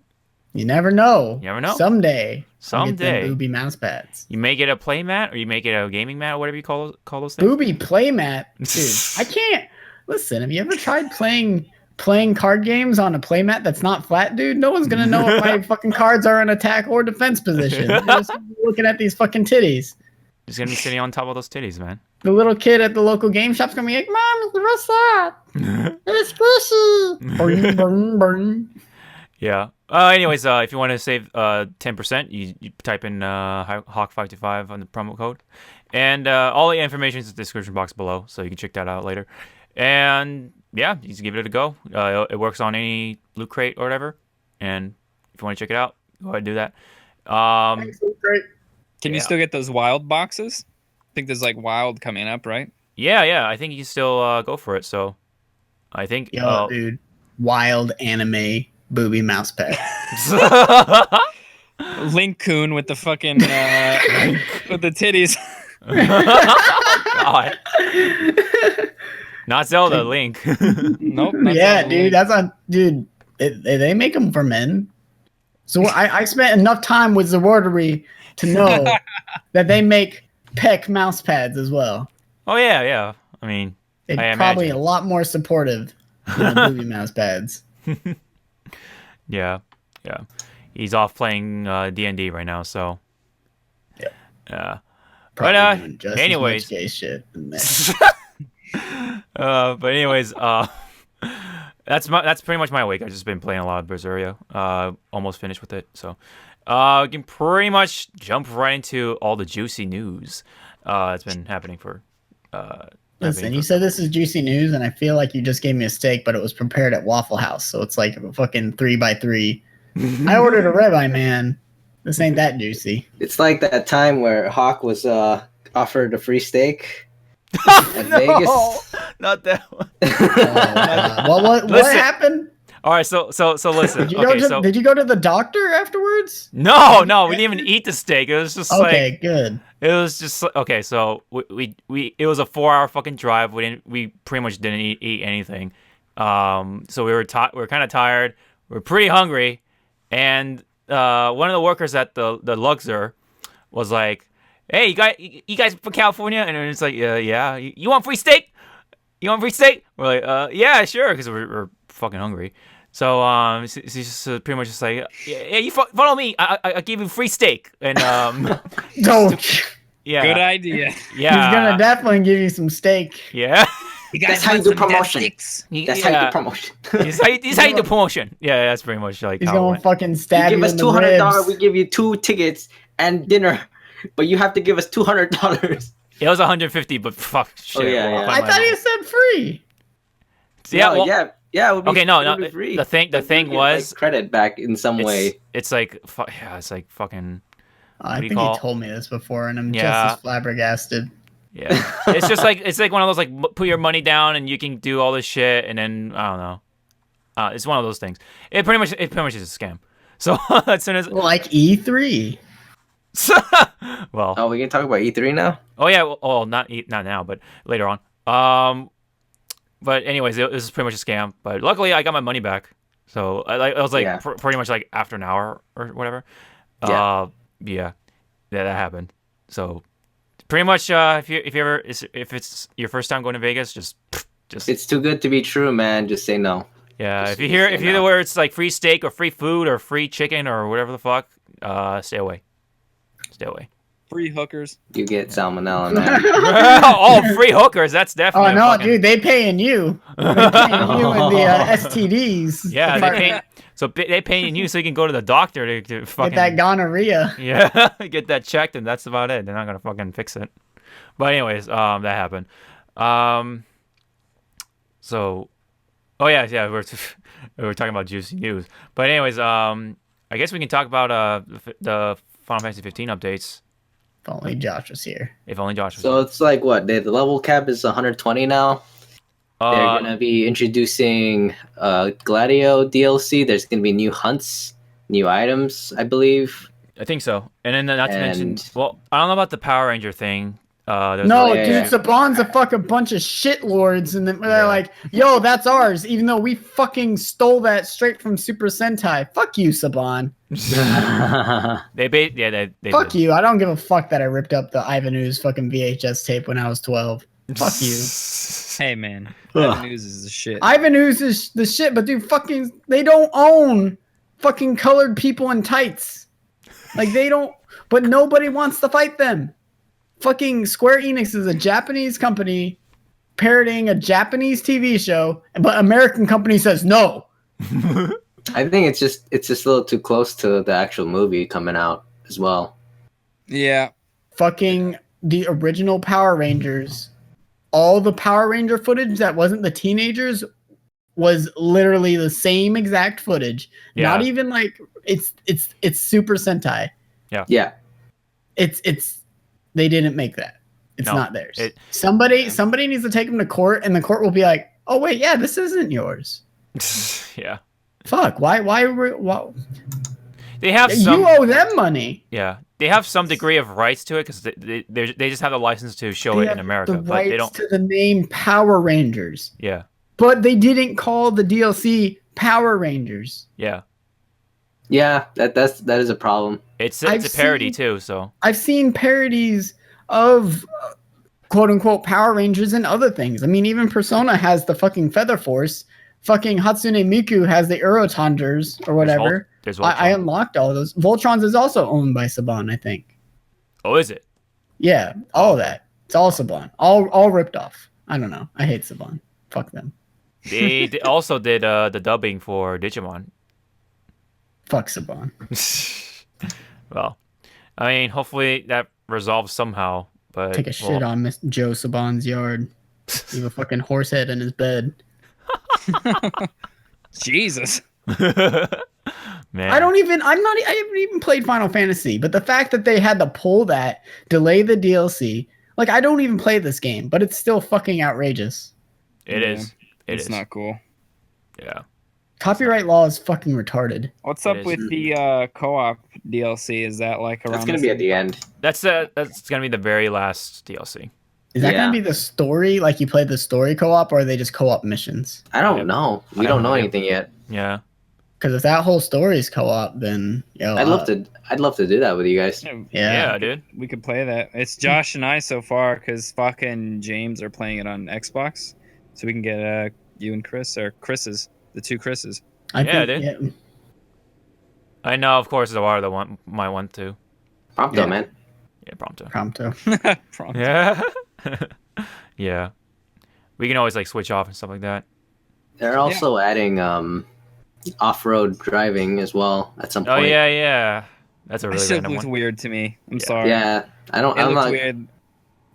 You never know. Someday. I'll get them booby mouse pads. You may get a play mat, or you may get a gaming mat, or whatever you call those things. Booby play mat, dude. I can't listen. Have you ever tried playing card games on a play mat that's not flat, dude? No one's gonna know if my fucking cards are in attack or defense position. You're just looking at these fucking titties. Just gonna be sitting on top of those titties, man. The little kid at the local game shop's gonna be like, "Mom, what's that? It's squishy." Burn. Yeah. Anyways, if you want to save 10%, you type in Hawk525 on the promo code, and all the information is in the description box below, so you can check that out later. And yeah, you just give it a go. It works on any Loot Crate or whatever. And if you want to check it out, go ahead and do that. Great. Can you still get those wild boxes? I think there's like wild coming up, right? Yeah. I think you can still go for it. So I think. Yo, dude, wild anime booby mouse pad. Link Coon with the fucking with the titties. God. Not Zelda, Link. Nope. not Yeah, that dude, Link. that's on. Dude, they make them for men. So I spent enough time with ZawarudoWrrryyy to know that they make peck mouse pads as well. Oh yeah. I mean, They're I probably imagine. a lot more supportive than the booby mouse pads. Yeah. He's off playing D&D right now, so. Yeah. Probably doing just as much anyways. gay shit than men. But anyways, that's pretty much my week. I've just been playing a lot of Berseria. Almost finished with it, so we can pretty much jump right into all the juicy news that's been happening for. Listen, you said this is juicy news, and I feel like you just gave me a steak, but it was prepared at Waffle House, so it's like a fucking 3x3. I ordered a ribeye, man. This ain't that juicy. It's like that time where Hawk was offered a free steak at Vegas. Not that one. What Listen. happened? All right, so listen. Did you go to the doctor afterwards? No, we didn't even eat the steak. It was just Okay, like good. it was just okay. So we it was a 4-hour fucking drive. We pretty much didn't eat anything. So we were kind of tired. We were pretty hungry, and one of the workers at the Luxor was like, "Hey, you guys from California?" And it's like, yeah. You want free steak? You want free steak? We're like, yeah, sure, because we're fucking hungry. So he's just pretty much just like, yeah, you follow me. I give you free steak. And Don't. yeah, Good idea. yeah, He's gonna definitely give you some steak. yeah. You That's how you do promotion. Netflix? That's how you do promotion. He's how you do promotion. Yeah, that's pretty much like He's how it gonna went. fucking You stab give you us in the $200, ribs. we give you 2 tickets and dinner, but you have to give us $200. It was 150, but fuck shit. yeah, well, yeah. I thought you said free. Yeah, well, yeah. It would be, okay, no, it would be free. the thing But you get, was like, credit back in some way. it's like it's like fucking I do you think call- you told me this before, and I'm Yeah. just as flabbergasted. yeah. It's just like one of those like put your money down and you can do all this shit, and then I don't know. It's one of those things. It pretty much is a scam. So as soon as Like E3. well, Oh, we can talk about E3 now? oh yeah, well, not now, but later on. But anyways, it was pretty much a scam. But luckily, I got my money back. So I was like Yeah. pretty much like after an hour or whatever. Yeah. That happened. So pretty much, if it's your first time going to Vegas, just It's too good to be true, man. Just say no. yeah. just If you hear say the no. words like free steak or free food or free chicken or whatever the fuck, stay away. Stay away. Free hookers. You get salmonella, man. Oh, free hookers. That's Oh definitely. no, fucking, dude, they paying you. They paying you in the STDs. Yeah, department. they paying you so you can go to the doctor to fucking Get that gonorrhea. yeah, get that checked, and that's about it. They're not gonna fucking fix it. But anyways, that happened. So, oh yeah, we're talking about juicy news. But anyways, I guess we can talk about the Final Fantasy 15 updates. If only Josh was here. If only Josh was. So it's like what? The level cap is 120 now. They're gonna be introducing Gladio DLC. There's gonna be new hunts, new items, I believe. I think so. And then not to mention, And- well, I don't know about the Power Ranger thing. There's No, like- yeah, dude, yeah. Saban's a fucking bunch of shit lords, and then they're Yeah. like, "Yo, that's ours," even though we fucking stole that straight from Super Sentai. Fuck you, Saban. they Fuck you. I don't give a fuck that I ripped up the Ivanhoe's fucking VHS tape when I was 12. Fuck you. Hey man, Ugh. that news is the shit. Ivanhoe's is the shit, but dude, fucking, they don't own fucking colored people in tights. Like, they don't, but nobody wants to fight them. Fucking Square Enix is a Japanese company parodying a Japanese TV show, but American company says no. I think it's just a little too close to the actual movie coming out as well. Yeah. Fucking the original Power Rangers, all the Power Ranger footage that wasn't the teenagers was literally the same exact footage. Yeah. Not even like it's Super Sentai. Yeah. It's they didn't make that. It's No, not theirs. Somebody needs to take them to court, and the court will be like, "Oh wait, yeah, this isn't yours." Yeah. Fuck. Why? They have some. You owe them money. Yeah, they have some degree of rights to it because they just have the license to show They it have in America, the but they rights don't. to the name Power Rangers, Yeah, but they didn't call the DLC Power Rangers. yeah. Yeah, that is a problem. It's I've a parody seen- too, so I've seen parodies of quote unquote Power Rangers and other things. I mean, even Persona has the fucking Feather Force. Fucking Hatsune Miku has the Eurotonders or whatever. there's I Voltron. unlocked all those. Voltrons is also owned by Saban, I think. Oh, is it? Yeah, all of that. It's all Saban. All ripped off. I don't know. I hate Saban. Fuck them. They also did the dubbing for Digimon. Fuck Saban. Well, I mean, hopefully that resolves somehow. But Take a shit on Miss Joe Saban's yard. Leave a fucking horse head in his bed. Jesus. Man, I haven't even played Final Fantasy, but the fact that they had to pull that, delay the DLC, like I don't even play this game, but it's still fucking outrageous. It is. It's not cool. Yeah. Copyright law is fucking retarded. What's It up is. with the co-op DLC? Is that like around? That's gonna be at the end. That's gonna be the very last DLC. Is that Yeah. gonna be the story? Like you play the story co-op, or are they just co-op missions? I don't know. We I don't have know no idea. anything yet. Yeah. Because if that whole story is co-op, then I'd love to do that with you guys. Yeah, Yeah, dude. we could play that. It's Josh and I so far because Faka and James are playing it on Xbox, so we can get you and Chris or the two Chris's. Yeah, dude. I know, of course, Zawarudo might want to. Prompto, Yeah. man. Yeah, Prompto. Prompto. Prompt. Yeah. Yeah. We can always like switch off and stuff like that. They're also adding off-road driving as well at some Oh point. yeah. That's a That really shit random looked one. weird to me. I'm Yeah. sorry. Yeah, It I'm looked not. weird.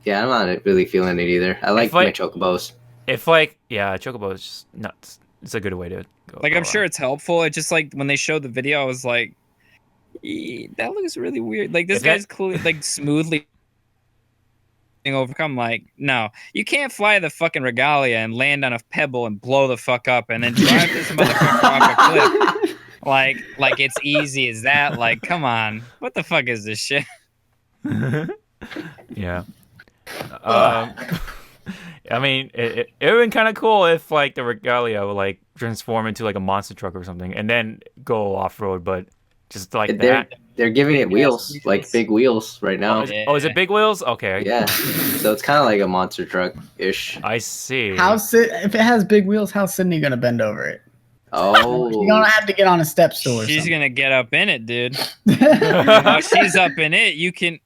Yeah, I'm not really feeling it either. I like my like- chocobos. If like, yeah, Chocobo is just nuts. It's a good way to go. Like go I'm sure around. it's helpful. It just like when they showed the video, I was like, that looks really weird. Like this Is that- guy's clearly like smoothly overcome. Like no, you can't fly the fucking regalia and land on a pebble and blow the fuck up and then drive this motherfucker off a cliff. Like it's easy as that. Like come on, what the fuck is this shit? Yeah. I mean, it would have been kind of cool if like the Regalia would like transform into like a monster truck or something, and then go off road. But just like They're that. they're giving it Big wheels, ass like wheels. big wheels right now. Is it big wheels? Okay. Yeah, so it's kind of like a monster truck ish. I see. If it has big wheels, how's Sydney gonna bend over it? She's Oh, gonna have to get on a step stool. Or She's something. gonna get up in it, dude. Oh, she's up in it. You can.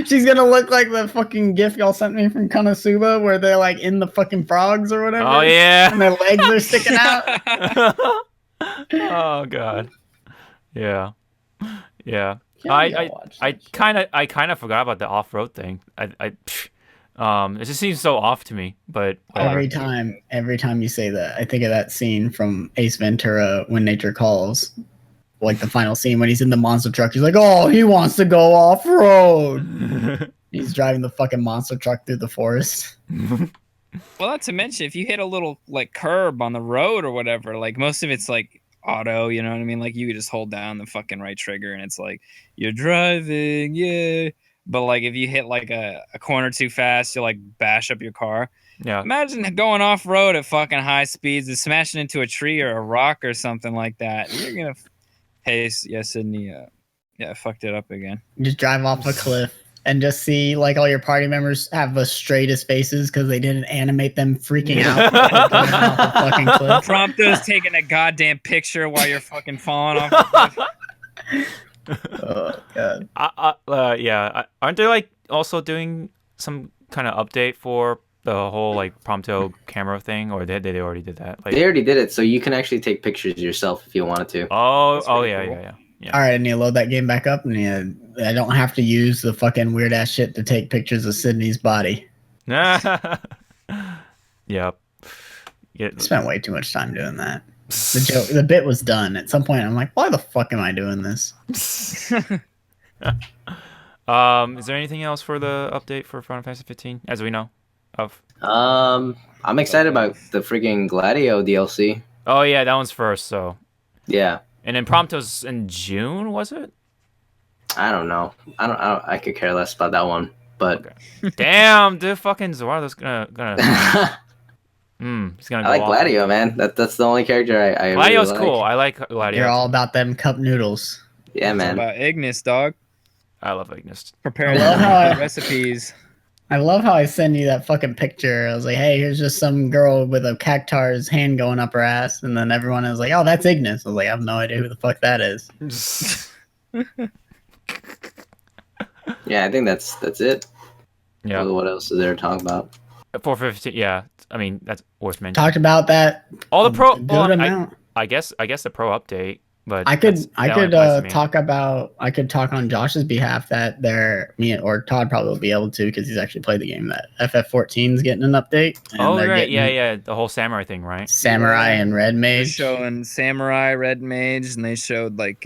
She's gonna look like the fucking gif y'all sent me from Konosuba, where they're like in the fucking frogs or whatever. Oh yeah. and their legs are sticking out. Oh god. Yeah. Yeah. Yeah, I watch I that shit. kind of forgot about the off road thing. It just seems so off to me. But whatever. Every time you say that, I think of that scene from Ace Ventura, When Nature Calls. Like the final scene when he's in the monster truck. He's like, oh, he wants to go off road. He's driving the fucking monster truck through the forest. Well, not to mention, if you hit a little like curb on the road or whatever, like most of it's like auto, you know what I mean? Like you could just hold down the fucking right trigger and it's like you're driving, yeah. But like if you hit like a corner too fast, you'll like bash up your car. Yeah. Imagine going off road at fucking high speeds and smashing into a tree or a rock or something like that. You're gonna, hey, yes, Sydney, yeah, I fucked it up again. Just drive off a cliff and just see like all your party members have the straightest faces because they didn't animate them freaking out. Driving off a fucking cliff. Prompto's taking a goddamn picture while you're fucking falling off the cliff. Oh god. Yeah. Aren't they like also doing some kind of update for the whole like Prompto camera thing, or they already did that? Like, They already did it, so you can actually take pictures yourself if you wanted to. oh pretty yeah, cool. yeah. All right, I need to load that game back up, and I don't have to use the fucking weird ass shit to take pictures of Sydney's body. Yep. I spent way too much time doing that. The bit was done. At some point, I'm like, why the fuck am I doing this? Is there anything else for the update for Final Fantasy 15 as we know of? I'm excited about the freaking Gladio DLC. Oh yeah, that one's first. So Yeah. and then Prompto's in June, was it? I don't know. I could care less about that one. But Okay. Damn, dude, fucking Zawarudo's gonna he's gonna I go like off. Gladio, man. That's the only character I Gladio's really cool. like. I like Gladio. You're all about them cup noodles. Yeah, It's man. about Ignis, dog. I love Ignis. Preparing I love how I- recipes. I love how I send you that fucking picture. I was like, hey, here's just some girl with a cactar's hand going up her ass. And then everyone is like, oh, that's Ignis. I was like, I have no idea who the fuck that is. Yeah, I think that's it. Yeah, What else is there to talk about? 415. Yeah, I mean that's worth mentioning. Talked about that. All the pro. Good Well, amount. I guess the pro update, but I could that only applies to me. I could talk on Josh's behalf that me or Todd probably will be able to because he's actually played the game. That FF14 is getting an update. And Oh they're right, getting yeah, the whole samurai thing, right? Samurai and Red They're Mage. showing Samurai, Red Mage, and they showed like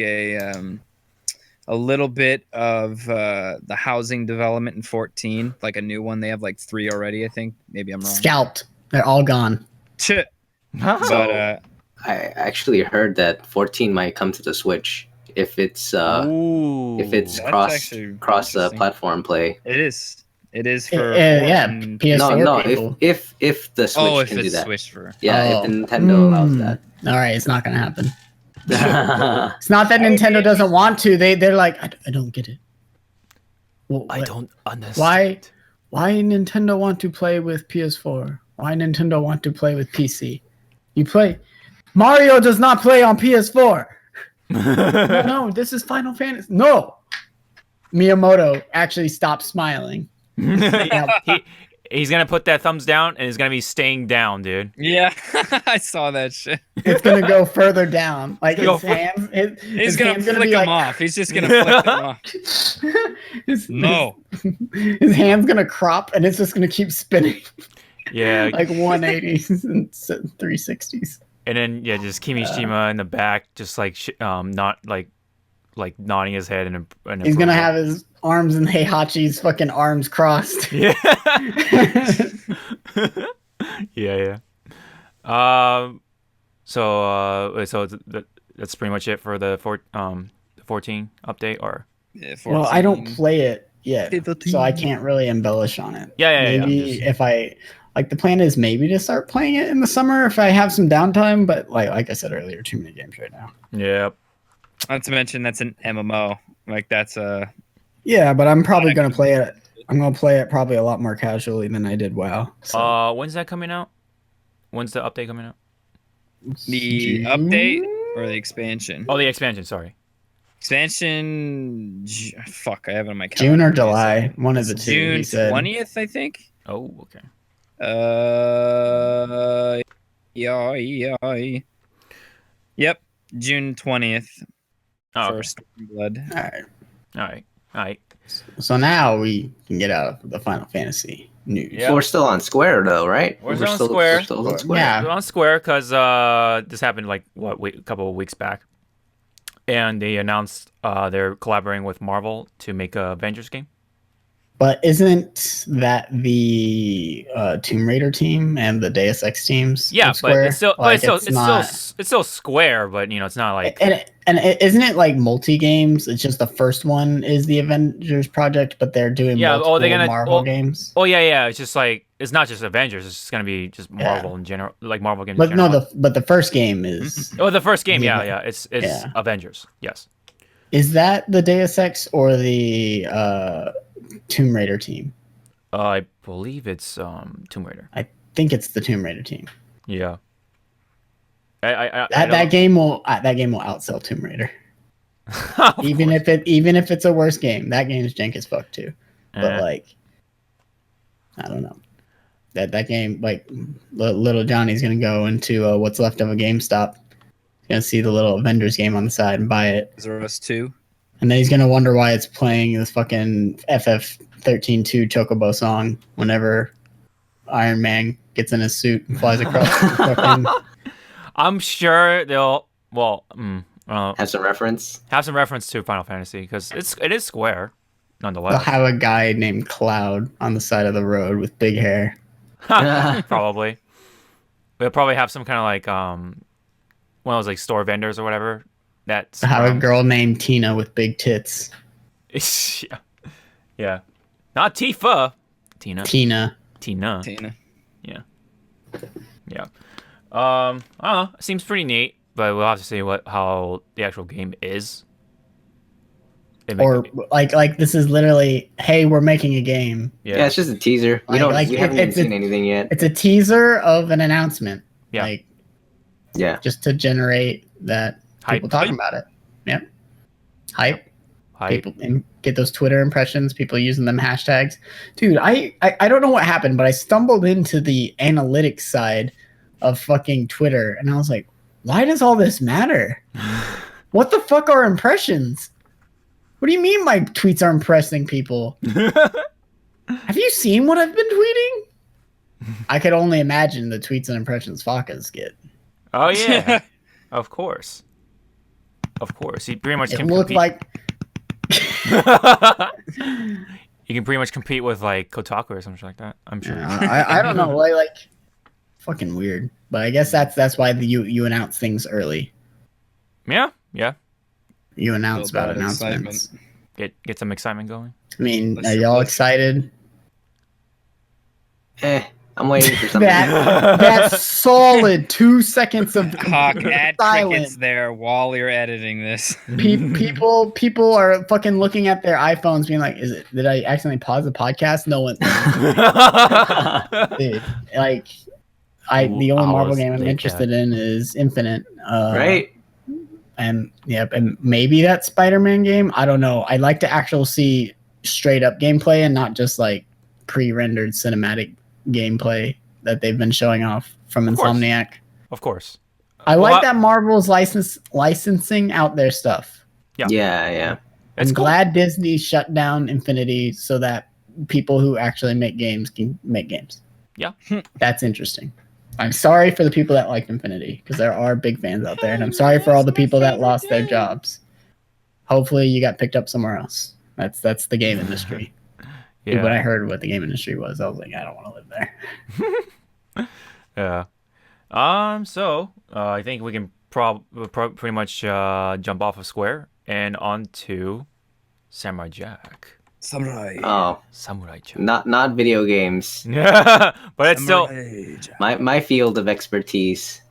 a little bit of the housing development in 14, like a new one. They have like 3 already, I think. Maybe I'm wrong. Scalped. They're all gone. Shit. So- But I actually heard that 14 might come to the Switch if it's Ooh. cross actually interesting. platform play. it is for Yeah, 14. PS4 No, people. if the Switch Oh, if can do it's that. switched for Yeah, Oh. if Nintendo allows that. All right, it's not gonna happen. It's not that Nintendo doesn't want to. They're like, I don't get it. Well, I what- don't understand. Why Nintendo want to play with PS4? Why Nintendo want to play with PC? You play Mario does not play on PS4. No, this is Final Fantasy. No. Miyamoto actually stopped smiling. He's gonna put that thumbs down and he's gonna be staying down, dude. Yeah, I saw that shit. It's gonna go further down. Like Go his hands. He's gonna flick him off. He's just gonna flick them off. No. His hand's gonna crop and it's just gonna keep spinning Yeah, like 180s and 360s. and then just Kimishima in the back, just like not like nodding his head and He's gonna have his arms in Heihachi's fucking arms crossed. yeah. yeah. So that's pretty much it for the 14 update, or Yeah, Well, I don't 14. play it yet, 15. so I can't really embellish on it. yeah. Maybe if I like, the plan is maybe to start playing it in the summer if I have some downtime. But like I said earlier, too many games right now. Yep. Not to mention that's an MMO. Like that's a Yeah, but I'm probably gonna play it. I'm gonna play it probably a lot more casually than I did WoW. So. When's that coming out? When's the update coming out? the June? update or the expansion. Oh, the expansion. Sorry. Expansion. Fuck, I have it on my June calendar. or July, one of the two. June he said. 20th, I think. Oh, okay. Yeah. Yep, June 20th Oh, for okay. Stormblood. All right. All right. So now we can get out of the Final Fantasy news. Yeah. So we're still on Square though, right? We're still on Square. We're still on Square. Yeah. We're on Square because this happened like a couple of weeks back, and they announced they're collaborating with Marvel to make a Avengers game. But isn't that the Tomb Raider team and the Deus Ex teams? Yeah, of Square? but it's still, Like, it's still Square, but it's not like. And isn't it like multi games? It's just the first one is the Avengers project, but they're doing multiple Marvel games. Oh yeah. It's just like it's not just Avengers. It's just gonna be just Marvel in general, like Marvel games. But in general. the first game is the first game, Yeah. yeah. It's Yeah. Avengers. Yes. is that the Deus Ex or the Tomb Raider team? I believe it's Tomb Raider. I think it's the Tomb Raider team. Yeah. I That game will outsell Tomb Raider. Even if it's a worse game, that game's jank as fuck too. But like, I don't know. that game, like little Johnny's gonna go into what's left of a GameStop. He's gonna see the little vendor's game on the side and buy it. Is there us too? And then he's gonna wonder why it's playing this fucking FF13-2 Chocobo song whenever Iron Man gets in his suit and flies across the fucking... I'm sure they'll Have some reference. To Final Fantasy because it is Square, They'll nonetheless. have a guy named Cloud on the side of the road with big hair. Probably. They'll probably have some kind of like one of those like store vendors or whatever. That's They'll have a girl named Tina with big tits. yeah. Not Tifa. Tina. Tina. Tina. Yeah. I don't know. It seems pretty neat, but we'll have to see how the actual game is. Or like this is literally, hey, we're making a game. Yeah, it's just a teaser. We haven't even seen anything yet. It's a teaser of an announcement. Yeah. Like, yeah, just to generate that Hype. people talking about it. Yep. Hype. Hype. People and get those Twitter impressions, people using them hashtags. Dude, I don't know what happened, but I stumbled into the analytics side of fucking Twitter and I was like, why does all this matter? What the fuck are impressions? What do you mean my tweets are impressing people? Have you seen what I've been tweeting? I could only imagine the tweets and impressions Fakas get. Oh yeah. Of course. He pretty much It can looked compete. like You can pretty much compete with like Kotaku or something like that. I'm sure. I don't know, like fucking weird. But I guess that's why you announce things early. Yeah. You announce Build about that announcements. Get some excitement going. I mean, Let's are see, y'all let's- excited? I'm waiting for something. That solid 2 seconds of Hawk, add silence. crickets there while you're editing this. People are fucking looking at their iPhones, being like, did I accidentally pause the podcast? No one, dude. Like, the only Marvel game I'm interested in is Infinite. Right? And and maybe that Spider-Man game. I don't know. I'd like to actually see straight up gameplay and not just like pre-rendered cinematic gameplay that they've been showing off from Of course. Insomniac. Of course. I like that Marvel's licensing out their stuff. Yeah. It's I'm cool. glad Disney shut down Infinity so that people who actually make games can make games. Yeah. That's interesting. I'm sorry for the people that liked Infinity because there are big fans out there, and I'm sorry for all the people that lost their jobs. Hopefully, you got picked up somewhere else. That's the game industry. Dude, when I heard what the game industry was, I was like, I don't want to live there. Yeah. So I think we can pretty much jump off of Square and onto Samurai Jack. Samurai. Oh, Samurai Jack. not video games. Yeah, but it's still My field of expertise.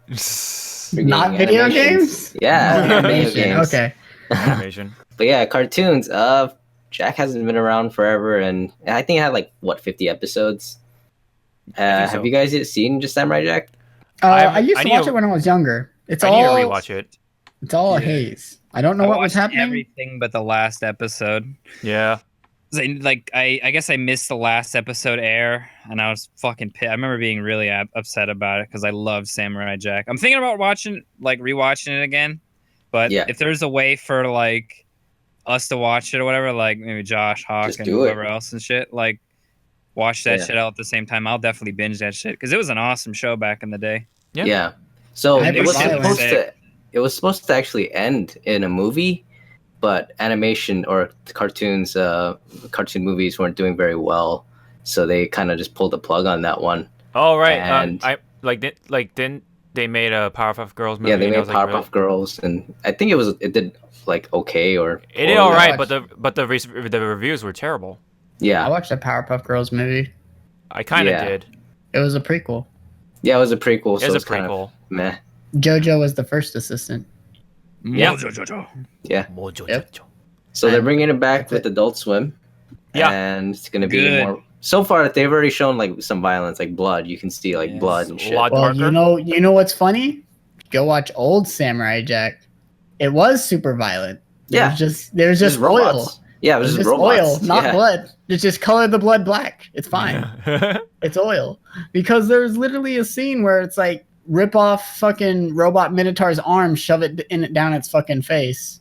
for Not gaming, video animations. games? Yeah, video Animation, games. okay. animation. But yeah, cartoons. Jack hasn't been around forever, and I think it had like 50 episodes. I think so. Have you guys seen just Samurai Jack? I used I to need watch to- it when I was younger. It's I need to all rewatch it. It's all a haze. I don't know I what was watched happening. everything but the last episode. Yeah. I guess I missed the last episode air, and I was fucking pissed. I remember being really upset about it because I loved Samurai Jack. I'm thinking about rewatching it again, but Yeah. if there's a way for like us to watch it or whatever, like maybe Josh, Hawk, Just and do it. whoever else and shit, like watch that shit out at the same time, I'll definitely binge that shit because it was an awesome show back in the day. Yeah. So Hyper it was supposed to actually end in a movie, but animation or cartoon movies weren't doing very well, so they kind of just pulled the plug on that one. Oh right. And- Didn't they made a Powerpuff Girls movie? Yeah, they and I made was like, Powerpuff Girls, and I think it did like okay or It did or- all right, watched- but the reviews were terrible. I Yeah, watched the Powerpuff Girls movie. I kind of Yeah. did. It was a prequel. yeah, it was a prequel. It So was a it's kind of prequel. meh. JoJo was the first assistant. Yeah. Yeah. So they're bringing it back That's with Adult Swim. Yeah. And it's gonna be Good. more. So far, they've already shown like some violence, like blood. You can see like Yes. blood and shit. Lot Well, darker. you know what's funny? Go watch old Samurai Jack. It was super violent. Yeah. There's just oil. Yeah, it was It's just just oil, robots. not yeah. blood. It's just color the blood black. It's fine. It's oil. Because there's literally a scene where it's like rip off fucking robot Minotaur's arm, shove it down its fucking face.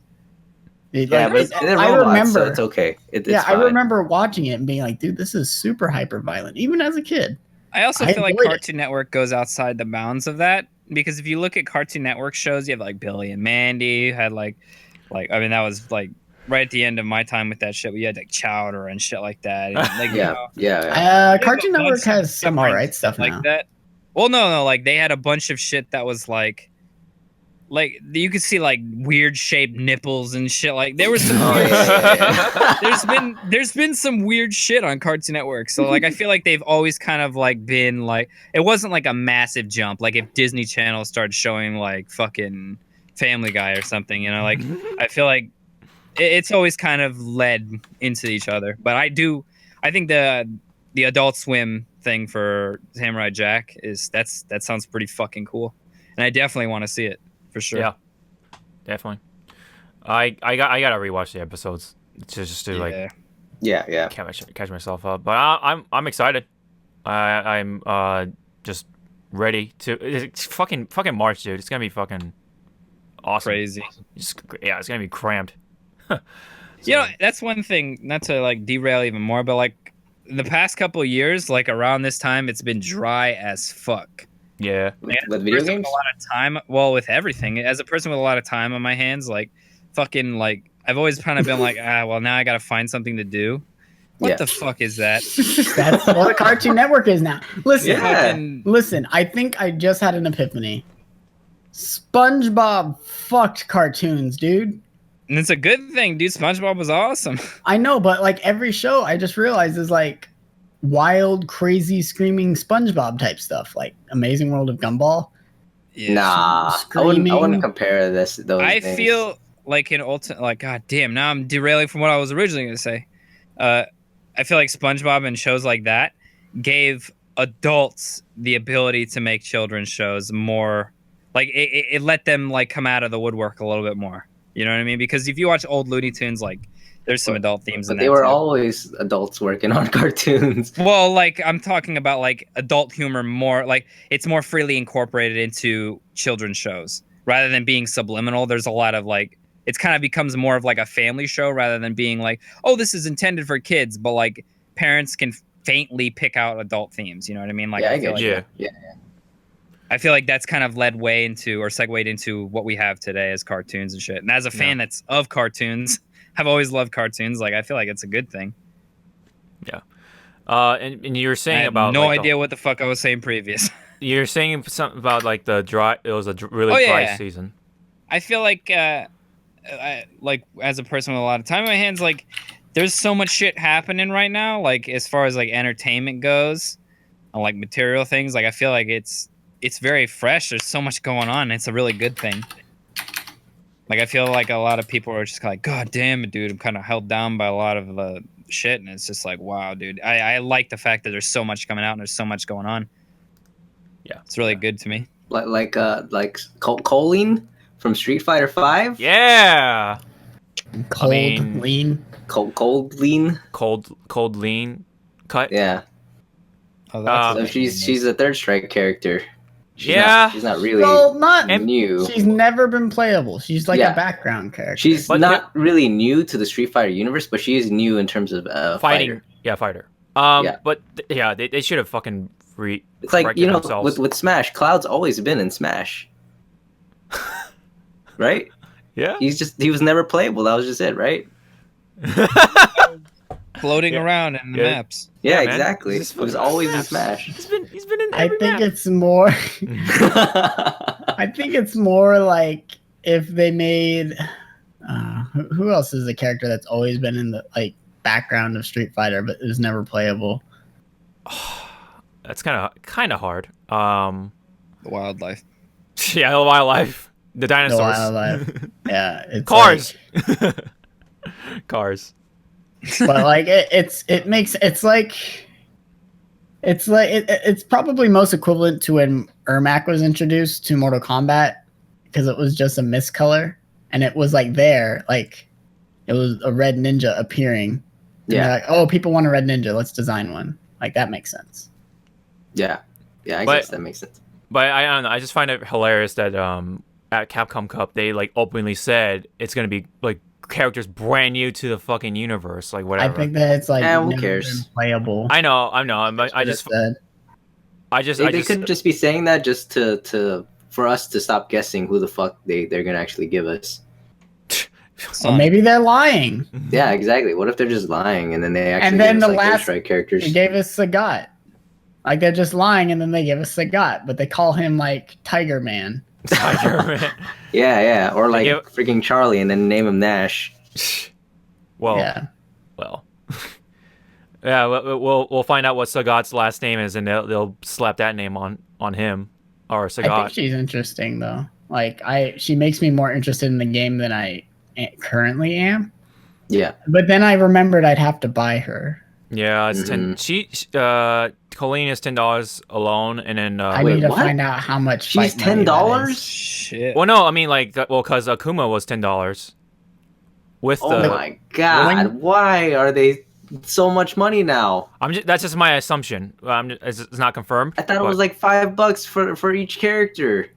Yeah, but they're I robots, remember. so it's okay. It's I fine. remember watching it and being like, dude, this is super hyper violent, even as a kid. I also feel like enjoyed it. Cartoon Network goes outside the bounds of that because if you look at Cartoon Network shows, you have like Billy and Mandy. You had like I mean that was like right at the end of my time with that shit. We had like Chowder and shit like that. And, like, you Yeah, know, yeah. Cartoon They have a Network bunch has of some different alright stuff like now. that. Well, no, like they had a bunch of shit that was like you could see like weird shaped nipples and shit. Like there was some Oh, weird yeah. there's been some weird shit on Cartoon Network. So like I feel like they've always kind of like been like it wasn't like a massive jump. Like if Disney Channel started showing like fucking Family Guy or something, you know, like I feel like it's always kind of led into each other. But I think the Adult Swim thing for Samurai Jack that sounds pretty fucking cool. And I definitely want to see it for sure. Yeah, definitely. I gotta rewatch the episodes just to like Yeah. catch myself up. But I'm excited. I'm just ready to. It's fucking March, dude. It's gonna be fucking awesome. Crazy. It's gonna be cramped. You know, that's one thing, not to like derail even more, but like the past couple of years, like around this time, it's been dry as fuck. Yeah. With video games? With a lot of time, well, with everything. As a person with a lot of time on my hands, like fucking like I've always kind of been like, well, now I gotta find something to do. What the fuck is that? That's what a Cartoon Network is now. Listen, Yeah. listen. I think I just had an epiphany. SpongeBob fucked cartoons, dude. And it's a good thing, dude. SpongeBob was awesome. I know, but like every show, I just realized is like wild, crazy, screaming SpongeBob type stuff, like Amazing World of Gumball. Nah, I wouldn't compare those I things. feel like in ultimate, like god damn. Now I'm derailing from what I was originally gonna say. I feel like SpongeBob and shows like that gave adults the ability to make children's shows more. Like it let them like come out of the woodwork a little bit more. You know what I mean? Because if you watch old Looney Tunes, like there's some adult themes in But that they were too. always adults working on cartoons. Well, like I'm talking about like adult humor more like it's more freely incorporated into children's shows rather than being subliminal. There's a lot of like it's kind of becomes more of like a family show rather than being like, oh, this is intended for kids, but like parents can faintly pick out adult themes. You know what I mean? Like Yeah, I feel get like you. Yeah. I feel like that's kind of led way into or segued into what we have today as cartoons and shit. And as a fan that's of cartoons, I've always loved cartoons. Like I feel like it's a good thing. Yeah. And you were I saying have about no like, idea what the fuck I was saying previous. You're saying something about like the dry. It was a really dry season. I feel like, like as a person with a lot of time on my hands, like there's so much shit happening right now. Like as far as like entertainment goes, and like material things. Like I feel like it's very fresh. There's so much going on. It's a really good thing. Like I feel like a lot of people are just like, God damn it, dude. I'm kind of held down by a lot of the shit, and it's just like, wow, dude. I like the fact that there's so much coming out and there's so much going on. Yeah, it's really good to me. Like choline from Street Fighter 5. Yeah. Cold, mean, lean. Cold lean. Cold lean cut. Yeah. Oh, that's So she's a third strike character. She's not really Well, not new. She's never been playable. She's like Yeah. a background character. She's not really new to the Street Fighter universe, but she is new in terms of fighting. fighter. Yeah, fighter. Yeah. But they should have fucking It's like, you know, themselves. with Smash, Cloud's always been in Smash. Right? Yeah. He was never playable. That was just it, right? floating around in the maps. Yeah, man. exactly. He's It was always in Smash. He's been in I every think map. it's more. I think it's more like if they made. Who else is a character that's always been in the like background of Street Fighter but is never playable? That's kind of hard. The wildlife. Yeah, the wildlife, the dinosaurs, wildlife. Yeah, it's cars, cars. but like it's probably most equivalent to when Ermac was introduced to Mortal Kombat because it was just a miscolor and it was like there like it was a red ninja appearing. And Yeah. they're like, oh, people want a red ninja. Let's design one. Like, that makes sense. Yeah. Yeah, I But- guess that makes sense. But I don't know. I just find it hilarious that at Capcom Cup they like openly said it's gonna be like characters brand new to the fucking universe, like whatever. I think that it's like who never cares? been playable. I know. I Should've just said. They could just be saying that just to for us to stop guessing who the fuck they're gonna actually give us. Or maybe they're lying. Yeah, exactly. What if they're just lying and then they actually And then give us, the like, last- Ghost Strike characters? They gave us Sagat. Like, they're just lying, and then they give us Sagat, but they call him like Tiger Man. Tiger Man. Yeah, or like give- freaking Charlie and then name him Nash. Well, Yeah. well. Yeah, we'll find out what Sagat's last name is, and they'll slap that name on him or I think Sagat. she's interesting though. Like, she makes me more interested in the game than I currently am. Yeah. But then I remembered I'd have to buy her. Yeah, it's 10. Colleen is $10 alone, and then I Wait, need to what? find out how much. She's fight money that $10? is. Shit. well, no, I mean like because Akuma was $10 with Oh the. my god! Why are they so much money now? That's just my assumption. It's not confirmed. I thought it but- was like $5 for each character.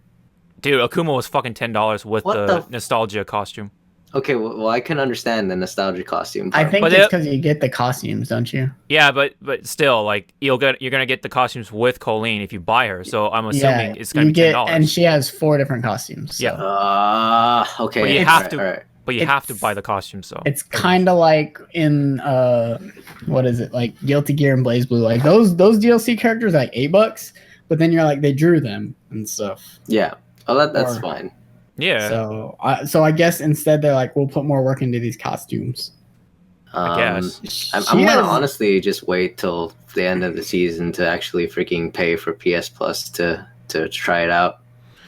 Dude, Akuma was fucking $10 with What the the f- nostalgia costume. Okay, well I can understand the nostalgia costume. I part. think But it's they- because you get the costumes, don't you? Yeah, but still, like you're gonna get the costumes with Colleen if you buy her. So I'm assuming it's gonna you be $10. and she has 4 different costumes. So. Yeah. Okay. But you all have right, to- all right. But you have to It's- buy the costume. So It's kind of like in what is it, like Guilty Gear and Blaze Blue? Like those DLC characters are like $8, but then you're like they drew them and stuff. Yeah. Oh, that's Or- fine. yeah, So I guess instead they're like, we'll put more work into these costumes. I guess. I'm She gonna has- honestly just wait till the end of the season to actually freaking pay for PS Plus to try it out.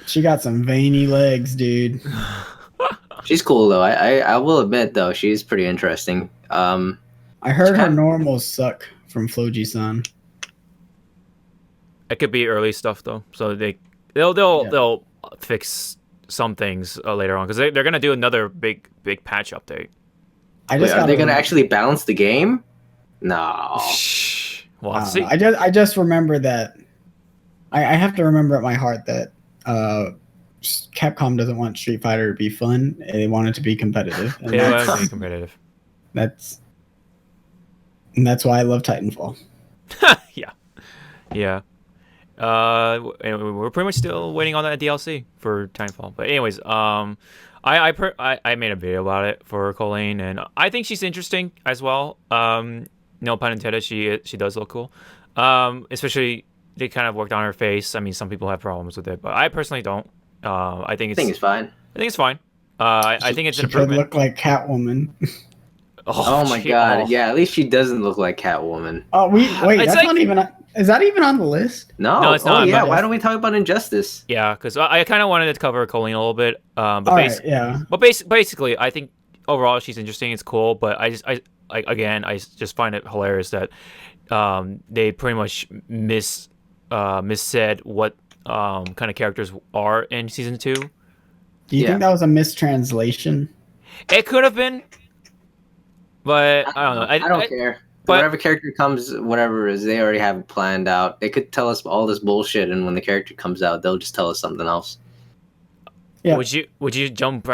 She got some veiny legs, dude. She's cool though. I will admit though, she's pretty interesting. I heard her kinda- normals suck from Floji-san. it could be early stuff though. So they'll Yeah. they'll fix some things later on because they're gonna do another big patch update. I Wait, just are they gotta gonna remember- actually balance the game? No. Well, I let's don't see. know. I just remember that. I have to remember at my heart that Capcom doesn't want Street Fighter to be fun. They want it to be competitive, and Yeah, that's, it'll be competitive. that's why I love Titanfall. Yeah. And we're pretty much still waiting on that DLC for Timefall. But anyways, I made a video about it for Colleen, and I think she's interesting as well. No pun intended. She does look cool. Especially they kind of worked on her face. I mean, some people have problems with it, but I personally don't. I think I think it's fine. it's fine. I think it's She an could improvement. look like Catwoman. Oh my gee, god. oh. Yeah, at least she doesn't look like Catwoman. Oh, wait, It's that's like- not even. Is that even on the list? No, it's not, Oh yeah, but- why don't we talk about Injustice? Yeah, because I kind of wanted to cover Colleen a little bit. But All right, yeah. But basically, I think overall she's interesting. It's cool, but I just find it hilarious that they pretty much missaid what kind of characters are in season 2. Do you Yeah. think that was a mistranslation? It could have been, but I don't know. I don't care. but- Whatever character comes, whatever it is, they already have it planned out. They could tell us all this bullshit, and when the character comes out, they'll just tell us something else. Yeah. Would you jump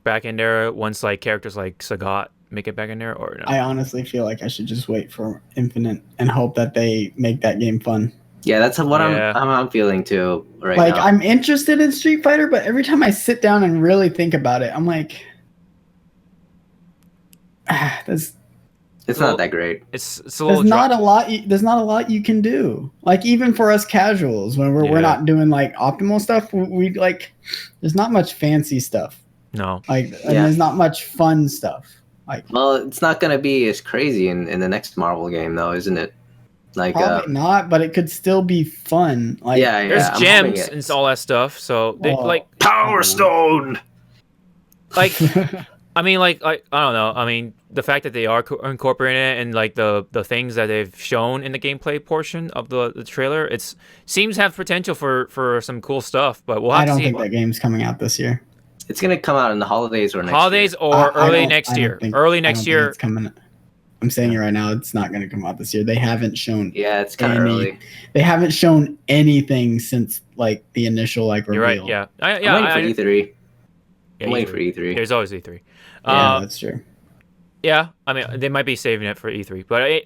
back in there once like characters like Sagat make it back in there, or no? I honestly feel like I should just wait for Infinite and hope that they make that game fun. Yeah, that's what Yeah. I'm feeling too right Like, now. I'm interested in Street Fighter, but every time I sit down and really think about it, I'm like, there's It's not that great. it's a little there's not a lot. There's not a lot you can do. Like, even for us casuals, when we're Yeah. not doing like optimal stuff, we like. There's not much fancy stuff. no. Like, and Yeah. there's not much fun stuff. Like, Well, it's not gonna be as crazy in the next Marvel game, though, isn't it? Like, probably not, but it could still be fun. Like, yeah, There's I'm hoping gems it- and all that stuff, so they Oh. like Power Stone. like. I mean, like I don't know. I mean, the fact that they are incorporating it and like the things that they've shown in the gameplay portion of the trailer, it seems to have potential for some cool stuff. But we'll have I don't to see. think that game's coming out this year. It's gonna come out in the holidays or next Holidays year. or I early don't- next I don't year. think- Early I don't next think year. it's coming. I'm saying it right now. It's not going to come out this year. They haven't shown. Yeah, it's kind of any- early. They haven't shown anything since like the initial like reveal. You're right. Yeah. I'm waiting for E3. Yeah, I'm waiting for E3. There's always E3. Yeah, that's true. Yeah, I mean they might be saving it for E3, but I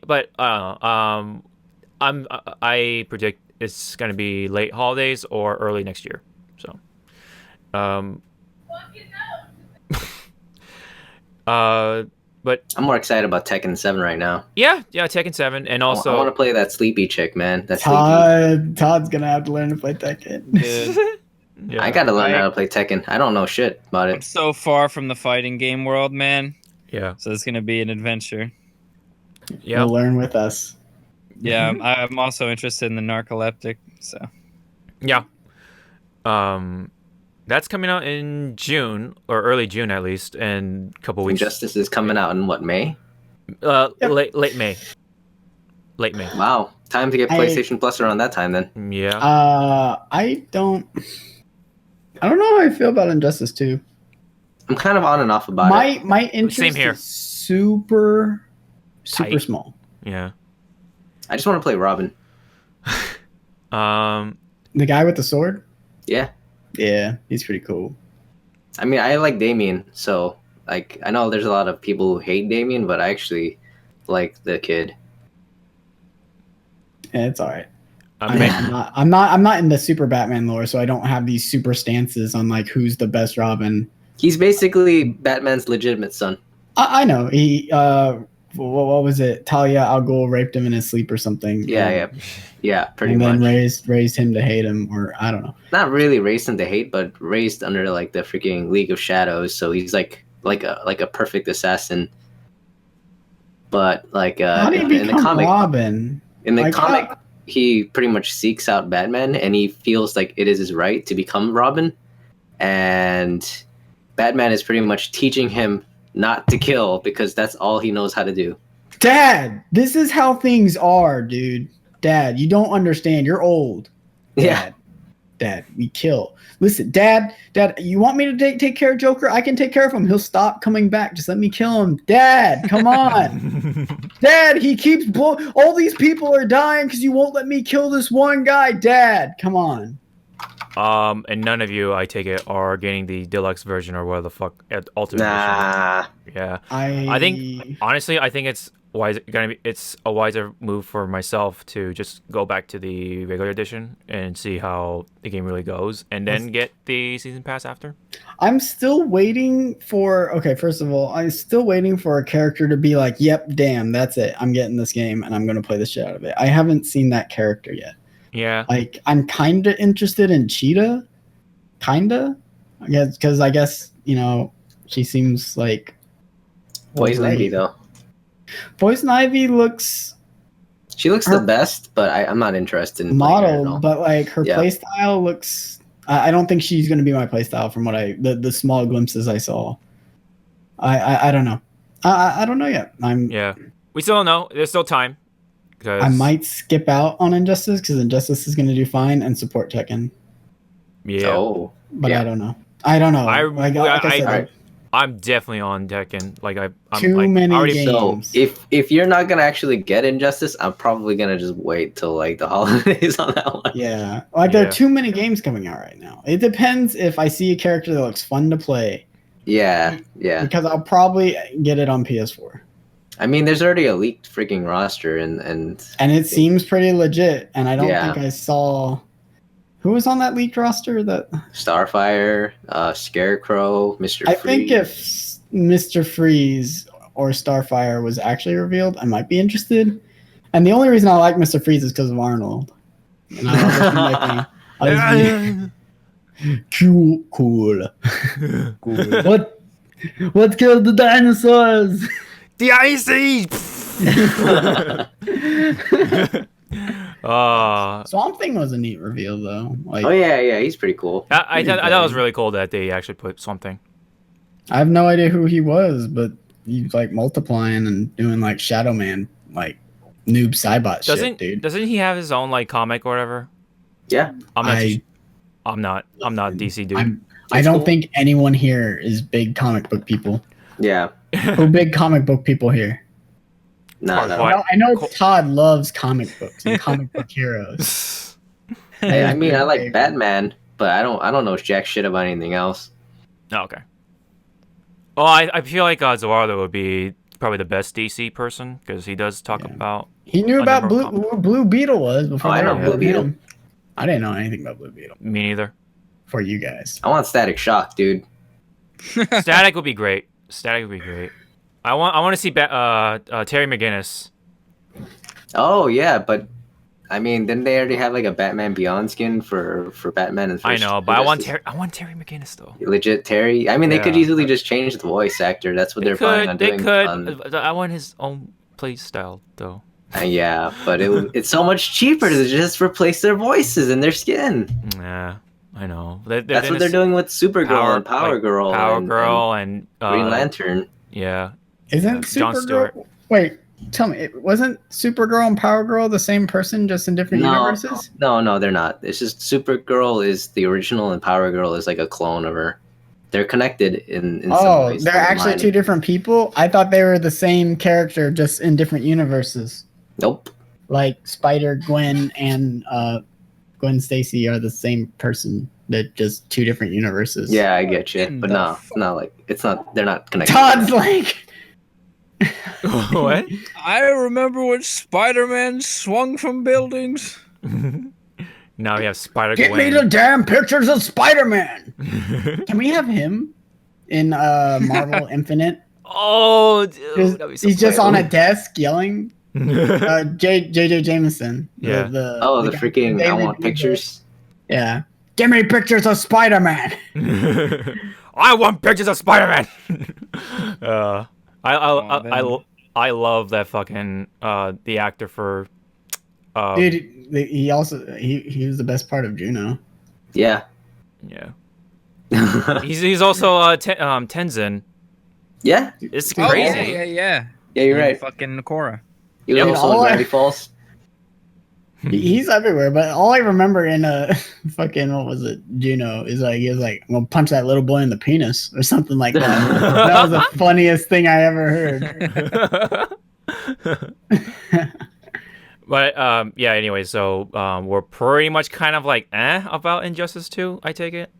don't know. I predict it's gonna be late holidays or early next year. So, but I'm more excited about Tekken 7 right now. yeah, Tekken 7, and also I want to play that sleepy chick, man. That's sleepy. Todd's gonna have to learn to play Tekken. Dude, yeah. I gotta learn how to play Tekken. I don't know shit about I'm it. so far from the fighting game world, man. yeah, So it's gonna be an adventure. yeah. You'll learn with us. Yeah, I'm also interested in the narcoleptic. So Yeah. That's coming out in June or early June at least, and a couple weeks. Injustice is coming out in what, May? Late May. Late May. Wow, time to get PlayStation Plus around that time then. Yeah. I don't know how I feel about Injustice 2. I'm kind of on and off about it. My interest Same here. is super Tight. small. Yeah. I just want to play Robin. The guy with the sword? Yeah. Yeah, he's pretty cool. I mean, I like Damien, so like I know there's a lot of people who hate Damien, but I actually like the kid. Yeah, it's all right. Okay. I'm not in the super Batman lore, so I don't have these super stances on like who's the best Robin. He's basically Batman's legitimate son. I know he. What was it? Talia al Ghul raped him in his sleep or something. Yeah, pretty and much. then raised him to hate him, or I don't know. Not really raised him to hate, but raised under like the freaking League of Shadows. So he's like a perfect assassin. But like How do you in the become comic, Robin? in the Like, comic, he pretty much seeks out Batman, and he feels like it is his right to become Robin. And Batman is pretty much teaching him not to kill because that's all he knows how to do. Dad, this is how things are, dude. Dad, you don't understand. You're old. Yeah. Dad, we kill. Listen, Dad, you want me to take care of Joker? I can take care of him. He'll stop coming back. Just let me kill him. Dad, come on. Dad, he keeps all these people are dying because you won't let me kill this one guy. Dad, come on. And none of you, I take it, are getting the deluxe version or whatever the fuck ultimate Nah. edition. Yeah. I think honestly, I think it's a wiser move for myself to just go back to the regular edition and see how the game really goes, and then get the season pass after. I'm still waiting for. Okay, first of all, I'm still waiting for a character to be like, "Yep, damn, that's it. I'm getting this game, and I'm gonna play the shit out of it." I haven't seen that character yet. Yeah. Like, I'm kind of interested in Cheetah, kinda. I guess because I guess she seems like Poison Ivy though. Poison Ivy looks She looks the best, but I'm not interested in playing her at all. modeled, but like her Yeah. playstyle looks. I don't think she's gonna be my playstyle from what the small glimpses I saw. I don't know. I don't know yet. Yeah. We still don't know. There's still time. I might skip out on Injustice because Injustice is going to do fine and support Tekken, Yeah. Oh, but yeah. I don't know. I don't know. I said, Alright. I'm definitely on Tekken. Like I'm Too like, many already. games. So if you're not gonna actually get Injustice, I'm probably gonna just wait till like the holidays on that one. Yeah, like there Yeah. are too many games coming out right now. It depends if I see a character that looks fun to play, Yeah. because I'll probably get it on PS4. I mean, there's already a leaked freaking roster, and And it seems pretty legit. And I don't Yeah. think I saw who was on that leaked roster. That Starfire, Scarecrow, Mr. I Freeze. think if Mr. Freeze or Starfire was actually revealed, I might be interested. And the only reason I like Mr. Freeze is because of Arnold. And I cool. What killed the dinosaurs? The Ice Age. Swamp Thing was a neat reveal though. Like, Oh yeah, he's pretty cool. I thought it was really cool that they actually put something. I have no idea who he was, but he's like multiplying and doing like Shadow Man, like noob Cybot shit, dude. Doesn't he have his own like comic or whatever? Yeah. I'm not a DC dude. I don't think anyone here is big comic book people. Yeah. Who big comic book people here? No. I know Todd loves comic books and comic book heroes. Hey, I mean, I like Batman, but I don't know jack shit about anything else. Oh, okay. Well, I feel like Zawarudo would be probably the best DC person because he does talk about. He knew about who Blue Beetle was before. I know Blue Beetle. I didn't know anything about Blue Beetle. Me neither. For you guys, I want Static Shock, dude. Static would be great. I want to see Terry McGinnis. Oh yeah, but I mean, didn't they already have like a Batman Beyond skin for Batman? And I know, but I want Terry McGinnis though. Legit Terry. I mean, they could easily just change the voice actor. That's what they're planning on doing. They could. I want his own play style though. Yeah, but it's so much cheaper to just replace their voices and their skin. Yeah, I know. That's what they're doing with Supergirl and Power Girl. And Green Lantern. Yeah. Isn't Jon Stewart. Supergirl? Wait, tell me, wasn't Supergirl and Power Girl the same person, just in different universes? No, they're not. It's just Supergirl is the original and Power Girl is like a clone of her. They're connected in some ways. They're actually two different people? I thought they were the same character, just in different universes. Nope. Like Spider-Gwen and Gwen Stacy are the same person. They're just two different universes. Yeah, I get you. But no, it's not like they're not connected. Todd's like What? I remember when Spider-Man swung from buildings. Now we have Spider-Gwen. Get me the damn pictures of Spider-Man. Can we have him in Marvel Infinite? Oh, dude. That'd be so He's just cool. on a desk yelling. JJ Jameson. Yeah. The freaking I want pictures. Yeah. Give me pictures of Spider-Man. I want pictures of Spider-Man. I love that fucking the actor for. Dude, he was the best part of Juno. Yeah. Yeah. he's also Tenzin. Yeah. It's Oh, crazy. yeah. Yeah, you're right. Fucking Korra. He also in Gravity Falls. He's everywhere, but all I remember in fucking what was it, Juno, is like he was like, "I'm gonna punch that little boy in the penis" or something like that. That was the funniest thing I ever heard. But yeah. Anyway, so we're pretty much kind of like about Injustice 2. I take it.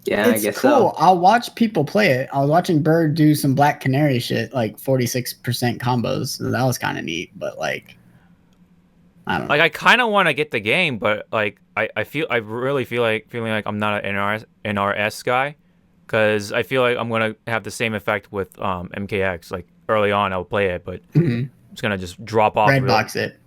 Yeah, It's I guess cool. so. I'll watch people play it. I was watching Bird do some Black Canary shit, like 46% combos. So that was kind of neat, but like, I don't know. Like I kind of want to get the game, but like I really feel like I'm not an NRS guy, because I feel like I'm gonna have the same effect with MKX. Like early on, I'll play it, but it's gonna just drop off. Redbox it.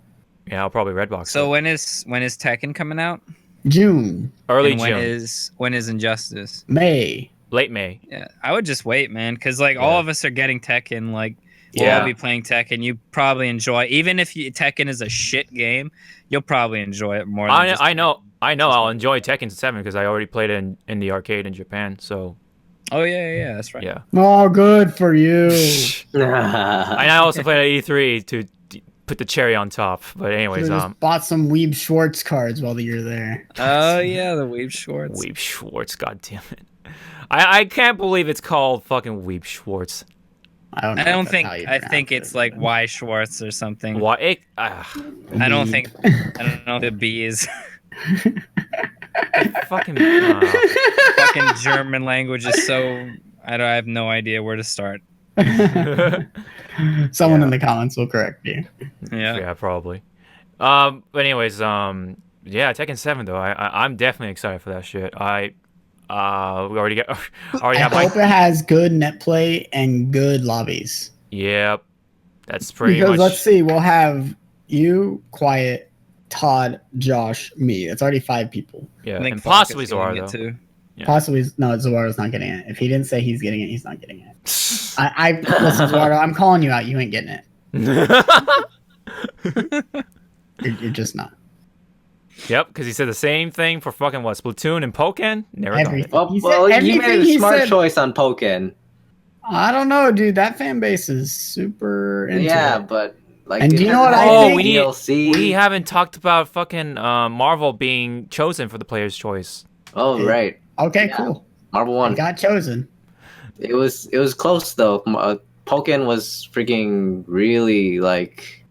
Yeah, I'll probably Redbox. So it. when is Tekken coming out? June. Early And June. when is Injustice? May. Late May. Yeah, I would just wait, man, because like all of us are getting Tekken. Like we'll Yeah. all be playing Tekken. You probably enjoy, even if Tekken is a shit game, you'll probably enjoy it more. Than I know. I'll enjoy Tekken 7 because I already played it in the arcade in Japan. So Oh yeah, that's right. yeah. Oh, good for you. And I also played at E3 to put the cherry on top. But anyways, Just bought some Weeb Schwartz cards while you're there. Oh yeah, the Weeb Schwartz. Weeb Schwartz, goddamn it! I can't believe it's called fucking Weeb Schwartz. I don't know. I don't if that's think. how you I pronounce think it's it. like Y Schwartz or something. What? I don't think. I don't know if the B is. Fucking. Fucking German language is so. I have no idea where to start. Someone in the comments will correct you. Yeah. Yeah, probably. But anyways, yeah, Tekken 7 though. I'm definitely excited for that shit. We already I have hope it has good net play and good lobbies. Yep. That's pretty Because much. let's see, we'll have you, Cwiet, Todd, Josh, me. It's already 5 people. Yeah, I think and possibly Falk is Zawarudo. getting it too. Yeah. Possibly, no, Zawarudo's not getting it. If he didn't say he's getting it, he's not getting it. Listen, Zawarudo, I'm calling you out. You ain't getting it. You're just not. Yep, because he said the same thing for fucking what, Splatoon and Pokken? Never got it. Everything. Well, He said he made everything a he smart said. choice on Pokken. I don't know, dude. That fan base is super into Yeah, it. but like, And it do you know what hasn't I had think? DLC. We haven't talked about fucking Marvel being chosen for the player's choice. Oh, right. Okay, Yeah. cool. Marvel It won. got chosen. It was close though. Pokken was freaking really like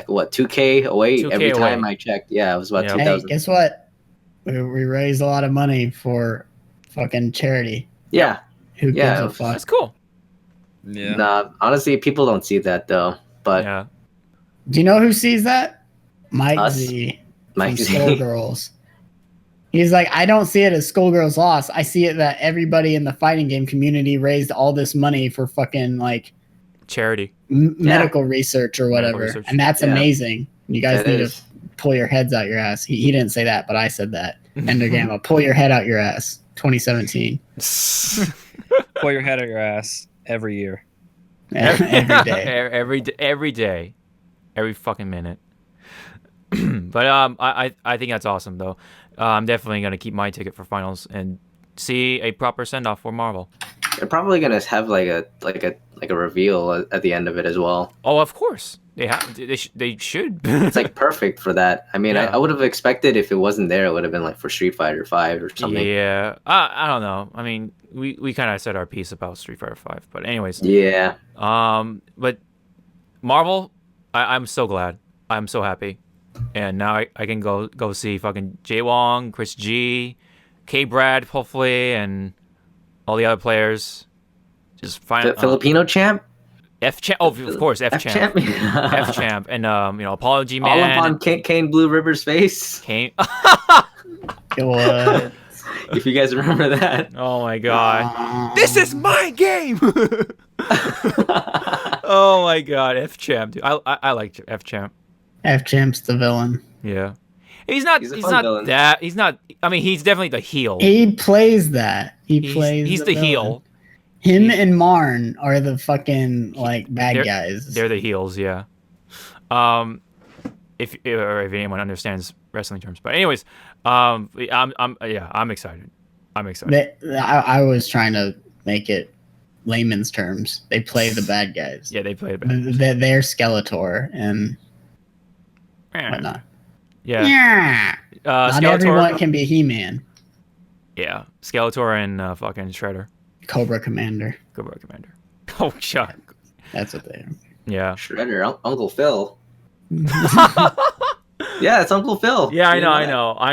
what 2K away 2K every time away. I checked. Yeah, it was about Yeah. 2000. Hey, guess what? We raised a lot of money for fucking charity. Yeah, Who Yeah, gives it a was- fuck? That's cool. Yeah. nah. Honestly, people don't see that though. But Yeah. Do you know who sees that? Mike Us? Z Mike from Z. Skullgirls. He's like, I don't see it as Skullgirls loss. I see it that everybody in the fighting game community raised all this money for fucking like Charity. medical research or Medical whatever, research. and that's Yeah. amazing. You guys That need is. to pull your heads out your ass. He didn't say that, but I said that. Endergamma, pull your head out your ass. 2017, Pull your head out your ass every year. every day. every day, every fucking minute. But I think that's awesome though. I'm definitely gonna keep my ticket for finals and see a proper send off for Marvel. They're probably gonna have like a reveal at the end of it as well. Oh, of course they have. They should. It's like perfect for that. I mean, Yeah. I would have expected if it wasn't there, it would have been like for Street Fighter 5 or something. Yeah. I don't know. I mean, we kind of said our piece about Street Fighter 5, but anyways. Yeah. But Marvel, I'm so glad. I'm so happy. And now I can go see fucking Jay Wong, Chris G, K Brad, hopefully, and all the other players. Just find Filipino champ. F champ. Oh, of course, F champ. F champ. And Apology All Man. up on Kane Blue River's face. Kane. What? If you guys remember that. Oh my god. This is my game. Oh my god, F champ, dude. I like F champ. F Champ's the villain. Yeah. He's not. He's a He's fun not villain. that. He's not. I mean, he's definitely the heel. He plays that. Plays. He's the villain. heel. Him and Marn are the fucking like bad They're- guys. They're the heels. Yeah. If anyone understands wrestling terms, but anyways, I'm excited. I'm excited. I was trying to make it layman's terms. They play the bad guys. Yeah, they play it back. They're Skeletor and whatnot. Yeah. Yeah. Not everyone Skeletor. can be He-Man. Yeah, Skeletor and fucking Shredder. Cobra Commander. Cobra Commander. Oh god. That's what they are. Yeah. Shredder, Uncle Phil. Yeah, it's Uncle Phil. Yeah, I You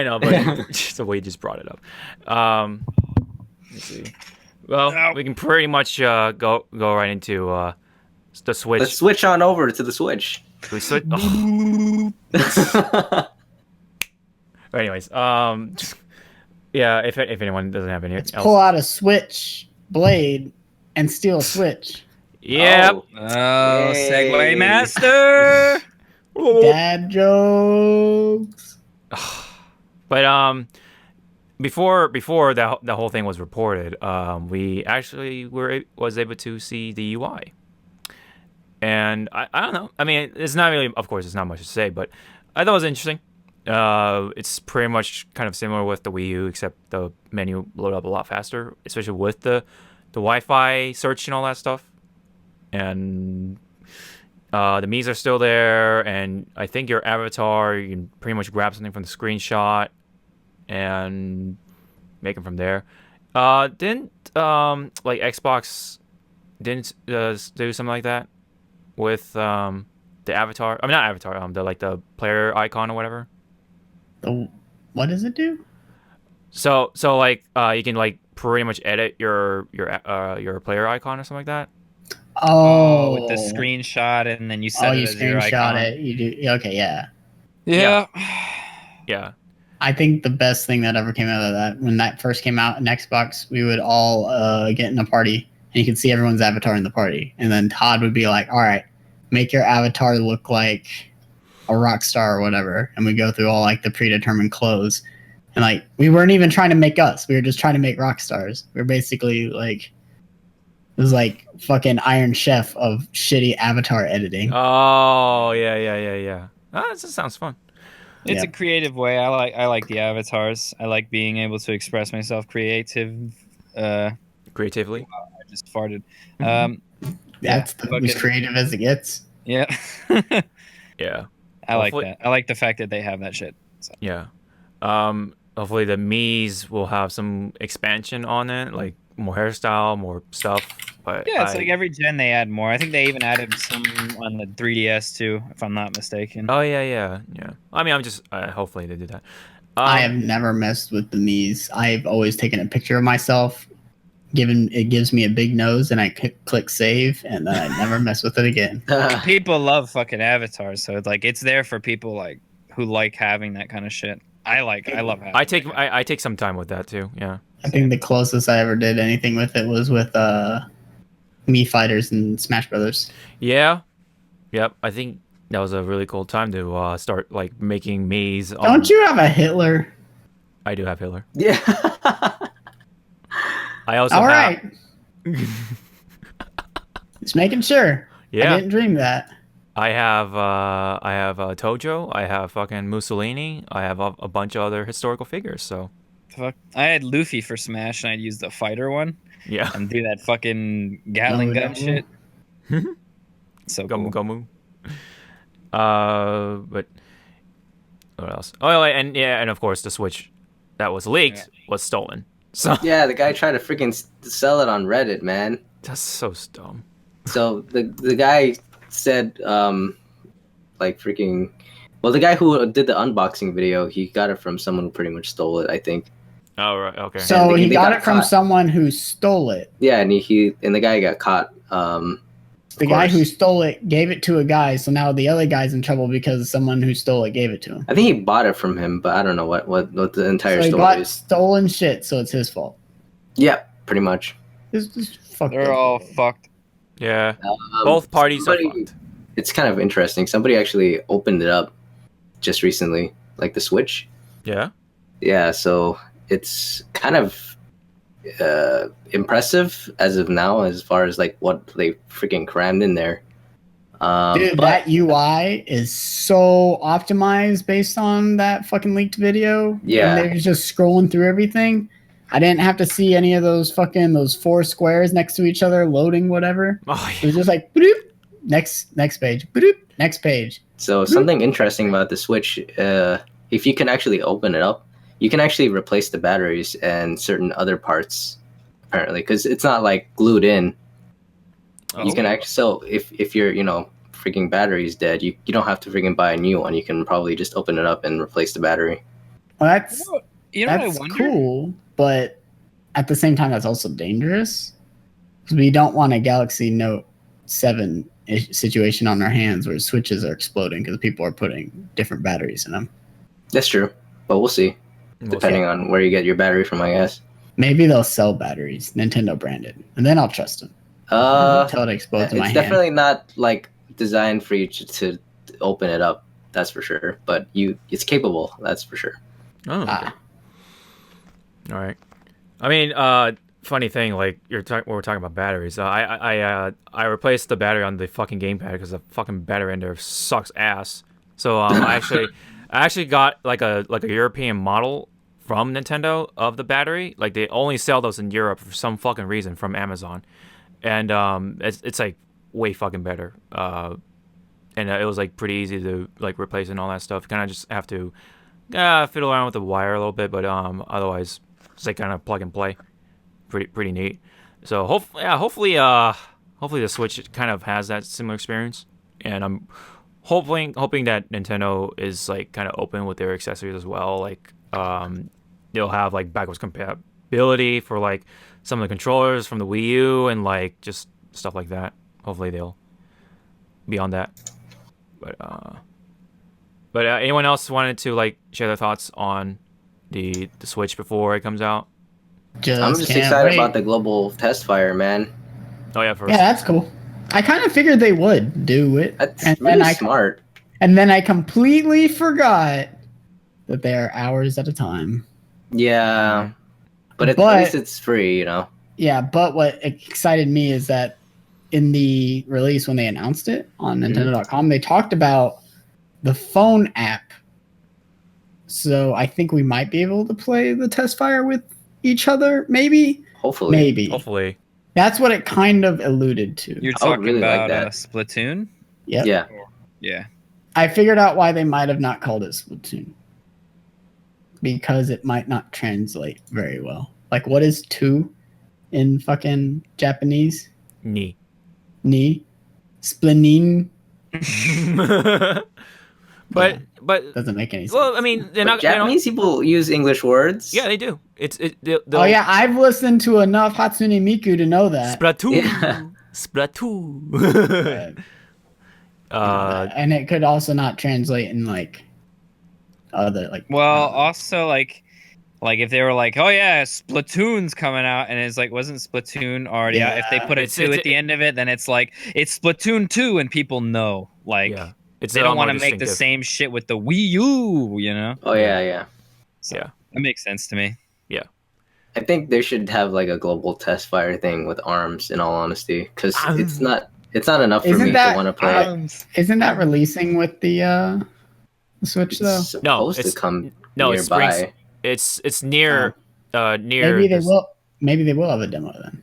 know, that? but just the way you just brought it up. Let's see. Well, we can pretty much go right into the Switch. Let's switch on over to the Switch. We switch. Oh. Anyways, yeah. If anyone doesn't have any Let's else, pull out a Switch blade and steal a Switch. yeah. Oh, Yay. Segway Master. Dad jokes. But before the whole thing was reported, we actually was able to see the UI, and I don't know. I mean, it's not really. Of course, it's not much to say, but I thought it was interesting. It's pretty much kind of similar with the Wii U, except the menu loaded up a lot faster, especially with the Wi-Fi search and all that stuff. And the Mii's are still there, and I think your avatar, you can pretty much grab something from the screenshot and make them from there. Didn't like Xbox didn't do something like that with the avatar? I mean, not avatar. The player icon or whatever. What does it do? So like you can like pretty much edit your player icon or something like that. Oh, With the screenshot, and then you set Oh, it you as your screenshot icon. it. You do. Okay, yeah. Yeah. Yeah. I think the best thing that ever came out of that, when that first came out in Xbox, we would all get in a party, and you could see everyone's avatar in the party. And then Todd would be like, all right, make your avatar look like a rock star or whatever. And we go through all like the predetermined clothes. And like, we weren't even trying to make us. We were just trying to make rock stars. We were basically like, it was like fucking Iron Chef of shitty avatar editing. Oh yeah. That just sounds fun. It's Yeah. a creative way. I like the avatars. I like being able to express myself creatively. Creatively. I just farted. That's fucking- as creative as it gets. Yeah. Yeah. I like Hopefully- that. I like the fact that they have that shit. So. Yeah. hopefully the Mii's will have some expansion on it, like more hairstyle, more stuff. But Yeah, it's like every gen they add more. I think they even added some on the 3DS too, if I'm not mistaken. Oh yeah. I mean, I'm just hopefully they do that. I have never messed with the Mii's. I've always taken a picture of myself, it gives me a big nose, and I click save, and then I never mess with it again. People love fucking avatars, so it's like it's there for people like who like having that kind of shit. I love having. I take some time with that too. Yeah. I think the closest I ever did anything with it was with Mii Fighters and Smash Brothers. Yeah. Yep. I think that was a really cool time to start like making Mii's. Don't you have a Hitler? I do have Hitler. Yeah. I also All have. right. Just making sure. Yeah. I didn't dream that. I have Tojo. I have fucking Mussolini. I have a bunch of other historical figures. So Fuck. I had Luffy for Smash, and I'd use the fighter one yeah. and do that fucking Gatling gun shit. So cool. Gomu. But what else? Oh, and of course the Switch that was leaked was stolen. So Yeah, the guy tried to freaking sell it on Reddit, man. that's so dumb. So the guy said, like freaking, well, the guy who did the unboxing video, he got it from someone who pretty much stole it, I think. Oh right, okay. So they he got got it from caught. someone who stole it. Yeah, and the guy got caught. The guy who stole it gave it to a guy, so now the other guy's in trouble because someone who stole it gave it to him. I think he bought it from him, but I don't know what the entire So he story got is. stolen shit, so it's his fault. Yeah, pretty much. It's fucked They're up. all fucked. Yeah, both parties are fucked. It's kind of interesting. Somebody actually opened it up just recently, like the Switch. Yeah. Yeah, so it's kind of impressive as of now, as far as like what they freaking crammed in there. Dude, But that UI is so optimized based on that fucking leaked video. Yeah. And they're just scrolling through everything. I didn't have to see any of those four squares next to each other loading whatever. Oh It was just like, bloop, next page, bloop, next page. so something interesting about the Switch, if you can actually open it up, you can actually replace the batteries and certain other parts, apparently, because it's not like glued in. You can actually, so if your freaking battery's dead, you don't have to freaking buy a new one. You can probably just open it up and replace the battery. Well, that's You know what I that's wonder? cool, but at the same time, that's also dangerous because we don't want a Galaxy Note 7 situation on our hands where switches are exploding because people are putting different batteries in them. That's true, but we'll see, depending on where you get your battery from, I guess. Maybe they'll sell batteries, Nintendo branded, and then I'll trust them. Until it explodes in my It's hand. definitely not like designed for you to open it up. That's for sure. But it's capable. That's for sure. Oh. Okay. All right. I mean, funny thing, like we're talking about batteries. I replaced the battery on the fucking gamepad because the fucking battery in there sucks ass. So I actually got like a European model from Nintendo of the battery. Like they only sell those in Europe for some fucking reason from Amazon, and it's like way fucking better. And it was like pretty easy to like replace and all that stuff. Kind of just have to fiddle around with the wire a little bit, but otherwise it's like kind of plug and play. Pretty neat. So hopefully the Switch kind of has that similar experience, and I'm hoping that Nintendo is like kind of open with their accessories as well. Like they'll have like backwards compatibility for like some of the controllers from the Wii U and like just stuff like that. Hopefully they'll be on that. But anyone else wanted to like share their thoughts on the Switch before it comes out? I'm just can't excited wait. about the global test fire, man. Oh yeah, first. Yeah, that's cool. I kind of figured they would do it. That's and really then smart. And then I completely forgot that they are hours at a time. Yeah, but at But- least it's free, you know. Yeah, but what excited me is that in the release when they announced it on Nintendo.com, they talked about the phone app. So I think we might be able to play the test fire with each other, maybe? Hopefully. Maybe. Hopefully. That's what it kind of alluded to. You're I would talking really like about that. Splatoon? Yep. Yeah. Yeah. I figured out why they might have not called it Splatoon. because it might not translate very well. Like, what is two in fucking Japanese? Ni. Ni, splenine. But Doesn't make any sense. well, I mean, they're But not. They don't, Japanese people use English words. yeah, they do. They'll, Oh yeah, I've listened to enough Hatsune Miku to know that. Splatoon. Yeah. Splatoon. And it could also not translate in like other like. Well, also like if they were like, oh yeah, Splatoon's coming out, and it's like, wasn't Splatoon already out? If they put a It's- 2 it's- at the end of it, then it's like it's Splatoon 2, and people know. Like yeah, it's they a lot don't want to more make the distinctive. same shit with the Wii U, you know? Oh yeah. So Yeah. that makes sense to me. I think they should have like a global test fire thing with ARMS. In all honesty, because it's not enough for Isn't me that- to want to play. Isn't that releasing with the Switch though? It's supposed to it's- come no, it's nearby. springs. It's near near. Maybe they this- will. Maybe they will have a demo then.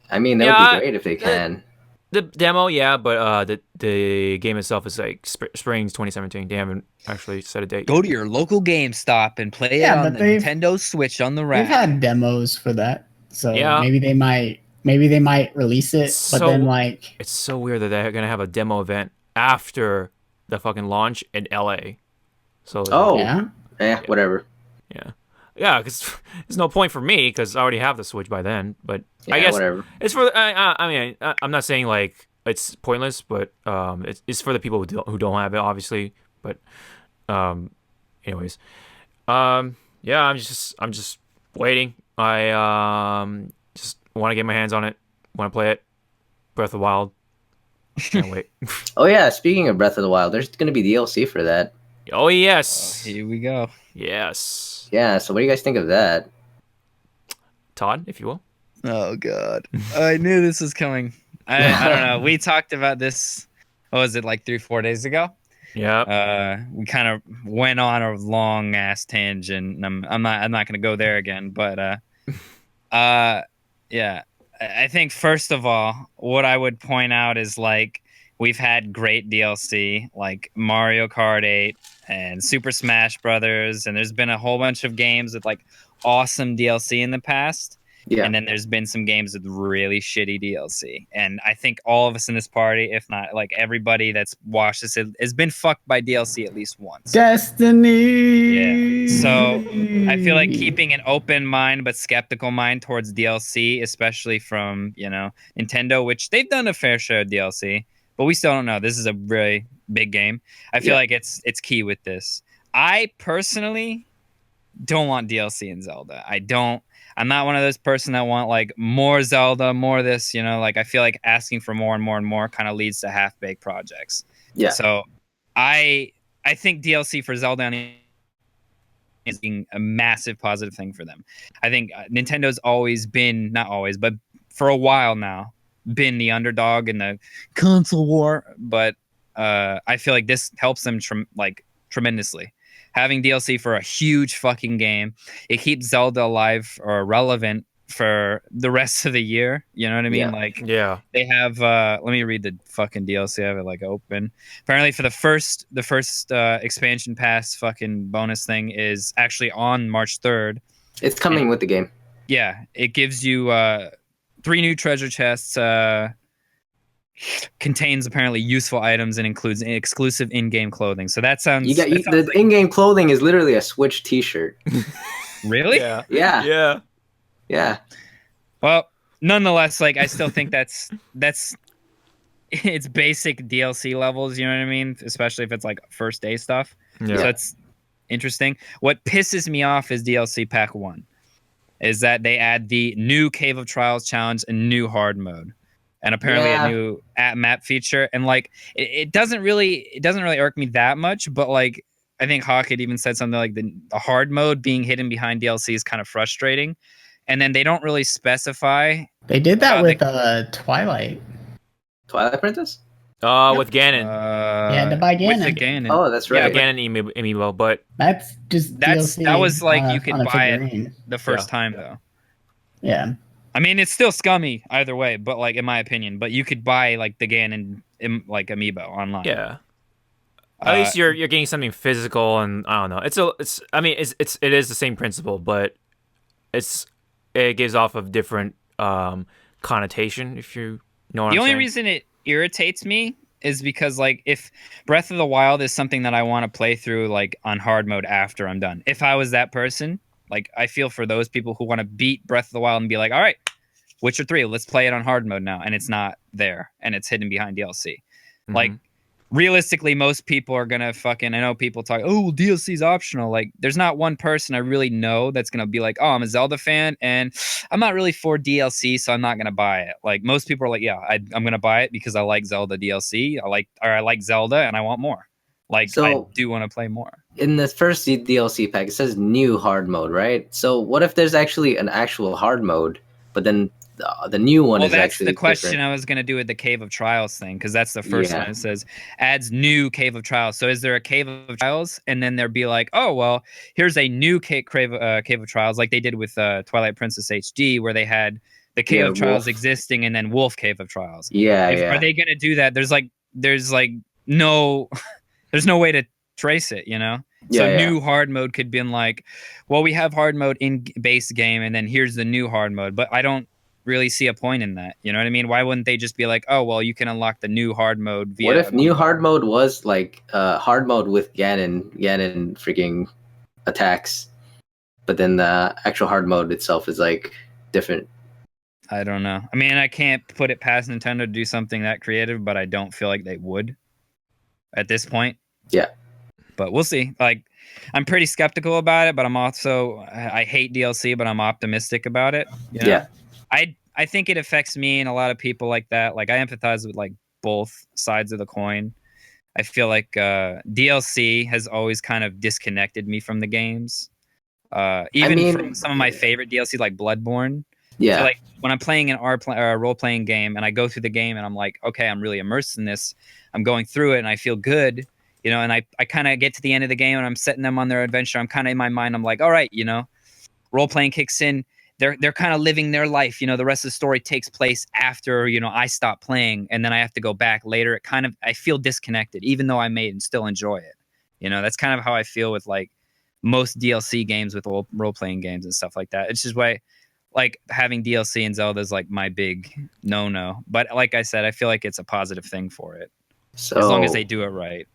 I mean, that Yeah, would be great if they can. The demo, yeah, but the game itself is like springs 2017. They haven't actually set a date. Go to your local GameStop and play Yeah, it on but the they've- Nintendo Switch on the They've rack. had demos for that, so Yeah. maybe they might release it, but So- then like It's so weird that they're gonna have a demo event after the fucking launch in LA. So Oh, yeah. Whatever. yeah, because there's no point for me because I already have the Switch by then. But Yeah, I guess whatever. it's for. I mean, I'm not saying like it's pointless, but it's for the people who don't have it, obviously. But anyways, yeah, I'm just waiting. I just want to get my hands on it. Want to play it. Breath of the Wild. Can't wait. Oh yeah, speaking of Breath of the Wild, there's gonna be DLC for that. Oh yes, Here we go. yes. Yeah, so what do you guys think of that? Todd, if you will. Oh god, I knew this was coming. I don't know. We talked about this. What was it, like 3-4 days ago? Yeah. We kind of went on a long ass tangent. And I'm not gonna go there again. But yeah. I think first of all, what I would point out is like we've had great DLC like Mario Kart 8 and Super Smash Brothers, and there's been a whole bunch of games with like awesome DLC in the past. Yeah. And then there's been some games with really shitty DLC. And I think all of us in this party, if not like everybody that's watched this, has been fucked by DLC at least once. Destiny. Yeah. So I feel like keeping an open mind but skeptical mind towards DLC, especially from, Nintendo, which they've done a fair share of DLC, but we still don't know. This is a really big game. I feel like it's key with this. I personally don't want DLC in Zelda. I'm not one of those person that want like more Zelda, more this, like I feel like asking for more and more and more kind of leads to half-baked projects. Yeah. So I think DLC for Zelda is being a massive positive thing for them. I think Nintendo's always been, not always, but for a while now, been the underdog in the console war. But I feel like this helps them tremendously. Having DLC for a huge fucking game, it keeps Zelda alive or relevant for the rest of the year. You know what I mean? Yeah. Like Yeah. they have. Let me read the fucking DLC. I have it like open. Apparently, for the first expansion pass fucking bonus thing is actually on March 3rd. It's coming with the game. Yeah, it gives you 3 new treasure chests. Contains apparently useful items and includes exclusive in-game clothing. So that sounds. The in-game clothing is literally a Switch T-shirt. Really? Yeah. Yeah. Yeah. Yeah. Well, nonetheless, like I still think that's it's basic DLC levels. You know what I mean? Especially if it's like first day stuff. Yeah. So that's interesting. What pisses me off is DLC Pack 1. Is that they add the new Cave of Trials challenge and new hard mode. And apparently a new map feature, and like it doesn't really irk me that much, but like I think Hawk had even said something like the hard mode being hidden behind DLC is kind of frustrating, and then they don't really specify. They did that with Twilight. Twilight Princess? With Ganon. You had to buy With the Ganon. Ganon. Oh, that's Yeah, right. Ganon amiibo, but That's just DLC that was like on a- you could on a buy it figurine. the first time though. Yeah. I mean, it's still scummy either way, but like in my opinion, but you could buy like the Ganon like amiibo online. yeah. At least you're getting something physical, and I don't know. It is the same principle, but it gives off of different connotation. If you know what I'm saying. The only reason it irritates me is because like if Breath of the Wild is something that I want to play through like on hard mode after I'm done. If I was that person, like I feel for those people who want to beat Breath of the Wild and be like, all right, Witcher 3, let's play it on hard mode now, and it's not there and it's hidden behind DLC. Mm-hmm. Like realistically, most people are gonna I know people talk, oh, well, DLC's optional. Like, there's not one person I really know that's gonna be like, oh, I'm a Zelda fan and I'm not really for DLC, so I'm not gonna buy it. Like, most people are like, yeah, I'm gonna buy it because I like Zelda DLC. I like Zelda and I want more. Like, So- I do want to play more. In the first DLC pack, it says new hard mode, right? So what if there's actually an actual hard mode, but then the new one Well, is that's actually the question different? I was going to do with the Cave of Trials thing, because that's the first Yeah. one. It says adds new Cave of Trials. So is there a Cave of Trials? And then there'd be like, oh, well, here's a new Cave of Trials, like they did with Twilight Princess HD, where they had the Cave of Trials Wolf. existing and then Wolf Cave of Trials. Yeah, Are they going to do that? There's no there's no way to trace it, you know? So Yeah, yeah. new hard mode could be like, well, we have hard mode in base game, and then here's the new hard mode. But I don't really see a point in that. You know what I mean? Why wouldn't they just be like, oh, well, you can unlock the new hard mode via... What if new hard mode was like hard mode with Ganon freaking attacks, but then the actual hard mode itself is like different? I don't know. I mean, I can't put it past Nintendo to do something that creative, but I don't feel like they would at this point. Yeah. But we'll see. Like, I'm pretty skeptical about it, but I'm also... I hate DLC, but I'm optimistic about it. You know? Yeah. I think it affects me and a lot of people like that. Like, I empathize with like both sides of the coin. I feel like DLC has always kind of disconnected me from the games. From some of my favorite DLC, like Bloodborne. Yeah. So, like, when I'm playing an role-playing game and I go through the game and I'm like, okay, I'm really immersed in this. I'm going through it and I feel good, you know, and I kind of get to the end of the game and I'm setting them on their adventure. I'm kind of in my mind, I'm like, all right, you know, role-playing kicks in. They're kind of living their life, you know. The rest of the story takes place after, you know, I stop playing, and then I have to go back later. I feel disconnected, even though I may and still enjoy it. You know, that's kind of how I feel with like most DLC games, with role playing games and stuff like that. It's just why, like, having DLC in Zelda is like my big no. But like I said, I feel like it's a positive thing for it, So as long as they do it right.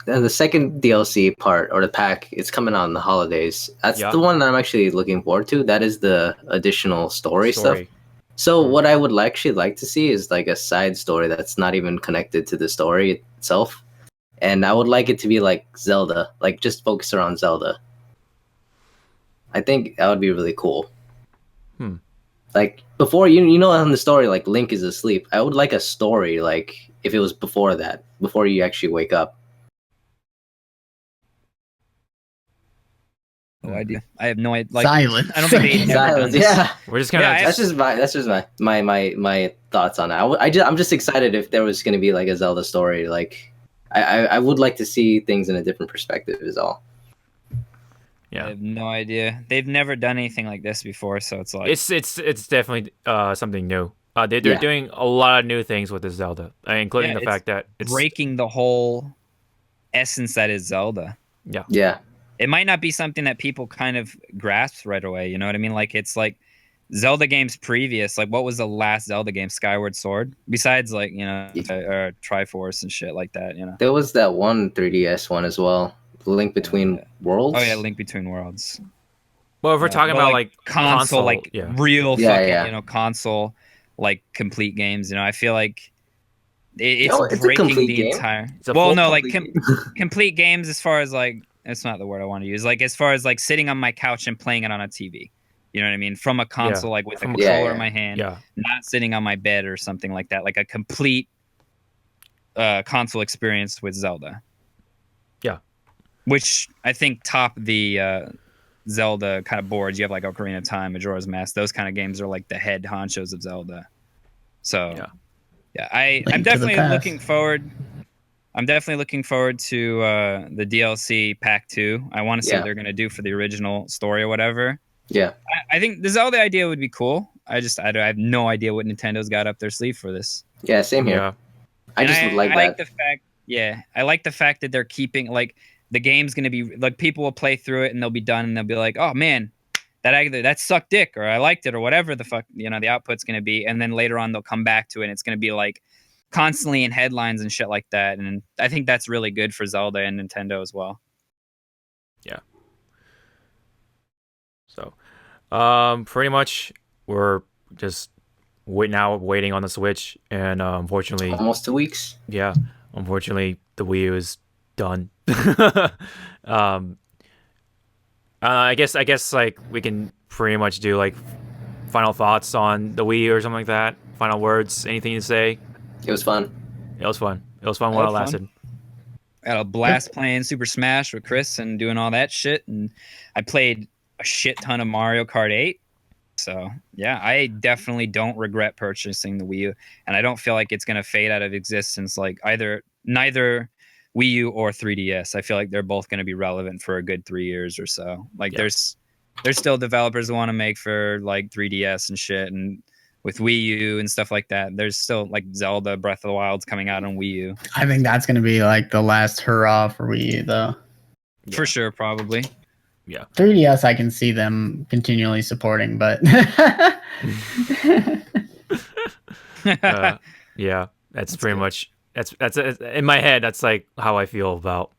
then the second DLC part or the pack, it's coming out in the holidays. That's Yeah. the one that I'm actually looking forward to. That is the additional story stuff. So what I would actually like to see is like a side story that's not even connected to the story itself. And I would like it to be like Zelda, like just focus around Zelda. I think that would be really cool. Like before, you know, on the story, like Link is asleep. I would like a story, like if it was before that, before you actually wake up. No idea. I have no idea. Like, Silence. I don't think they've ever done Silence, this. yeah. We're just gonna. Yeah, That's just my thoughts on it. I'm just excited if there was gonna be like a Zelda story. Like I would like to see things in a different perspective is all. I yeah. have no idea. They've never done anything like this before, so it's like It's definitely something new. They're Yeah. doing a lot of new things with the Zelda, including Yeah, the fact that it's breaking the whole essence that is Zelda. Yeah. It might not be something that people kind of grasp right away. You know what I mean? Like, it's like Zelda games previous. Like, what was the last Zelda game? Skyward Sword? Besides, like, you know, Triforce and shit like that, you know? There was that one 3DS one as well. Link Between Worlds. Oh, yeah, Link Between Worlds. well, if we're talking But, about like console, like yeah. real Yeah, fucking, yeah. you know, console, like complete games. You know, I feel like it's No, it's a breaking complete the game. entire. It's a Well, full no, like complete complete games as far as like, it's not the word I want to use. Like, as far as like sitting on my couch and playing it on a TV. You know what I mean? From a console, like with a From- controller Yeah, in my hand, Yeah. not sitting on my bed or something like that. Like a complete console experience with Zelda. Yeah. Which I think top the Zelda kind of boards. You have like Ocarina of Time, Majora's Mask. Those kind of games are like the head honchos of Zelda. So yeah, I'm Link to the definitely Past. looking forward. I'm definitely looking forward to the DLC Pack 2. I want to see Yeah. what they're going to do for the original story or whatever. Yeah. I think the Zelda idea would be cool. I have no idea what Nintendo's got up their sleeve for this. Yeah, same here. Yeah. I just would like I that. like the fact Yeah, I like the fact that they're keeping like the game's gonna be like people will play through it and they'll be done and they'll be like, oh man, that sucked dick or I liked it or whatever the fuck the output's gonna be, and then later on they'll come back to it and it's gonna be like constantly in headlines and shit like that, and I think that's really good for Zelda and Nintendo as well. Yeah. So, pretty much we're just waiting on the Switch, and unfortunately, Almost 2 weeks. yeah, unfortunately, the Wii U is done. I guess like we can pretty much do like final thoughts on the Wii U or something like that. Final words, anything to say? It was fun. It was fun. It was fun while it lasted. I had a blast playing Super Smash with Chris and doing all that shit, and I played a shit ton of Mario Kart 8. So yeah, I definitely don't regret purchasing the Wii U, and I don't feel like it's gonna fade out of existence like neither Wii U or 3DS. I feel like they're both gonna be relevant for a good 3 years or so. Like there's still developers who want to make for like 3DS and shit, and with Wii U and stuff like that. There's still like Zelda Breath of the Wild's coming out on Wii U. I think that's going to be like the last hurrah for Wii U, though. Yeah. For sure, probably. Yeah. 3DS, I can see them continually supporting, but yeah, that's pretty much that's in my head. That's like how I feel about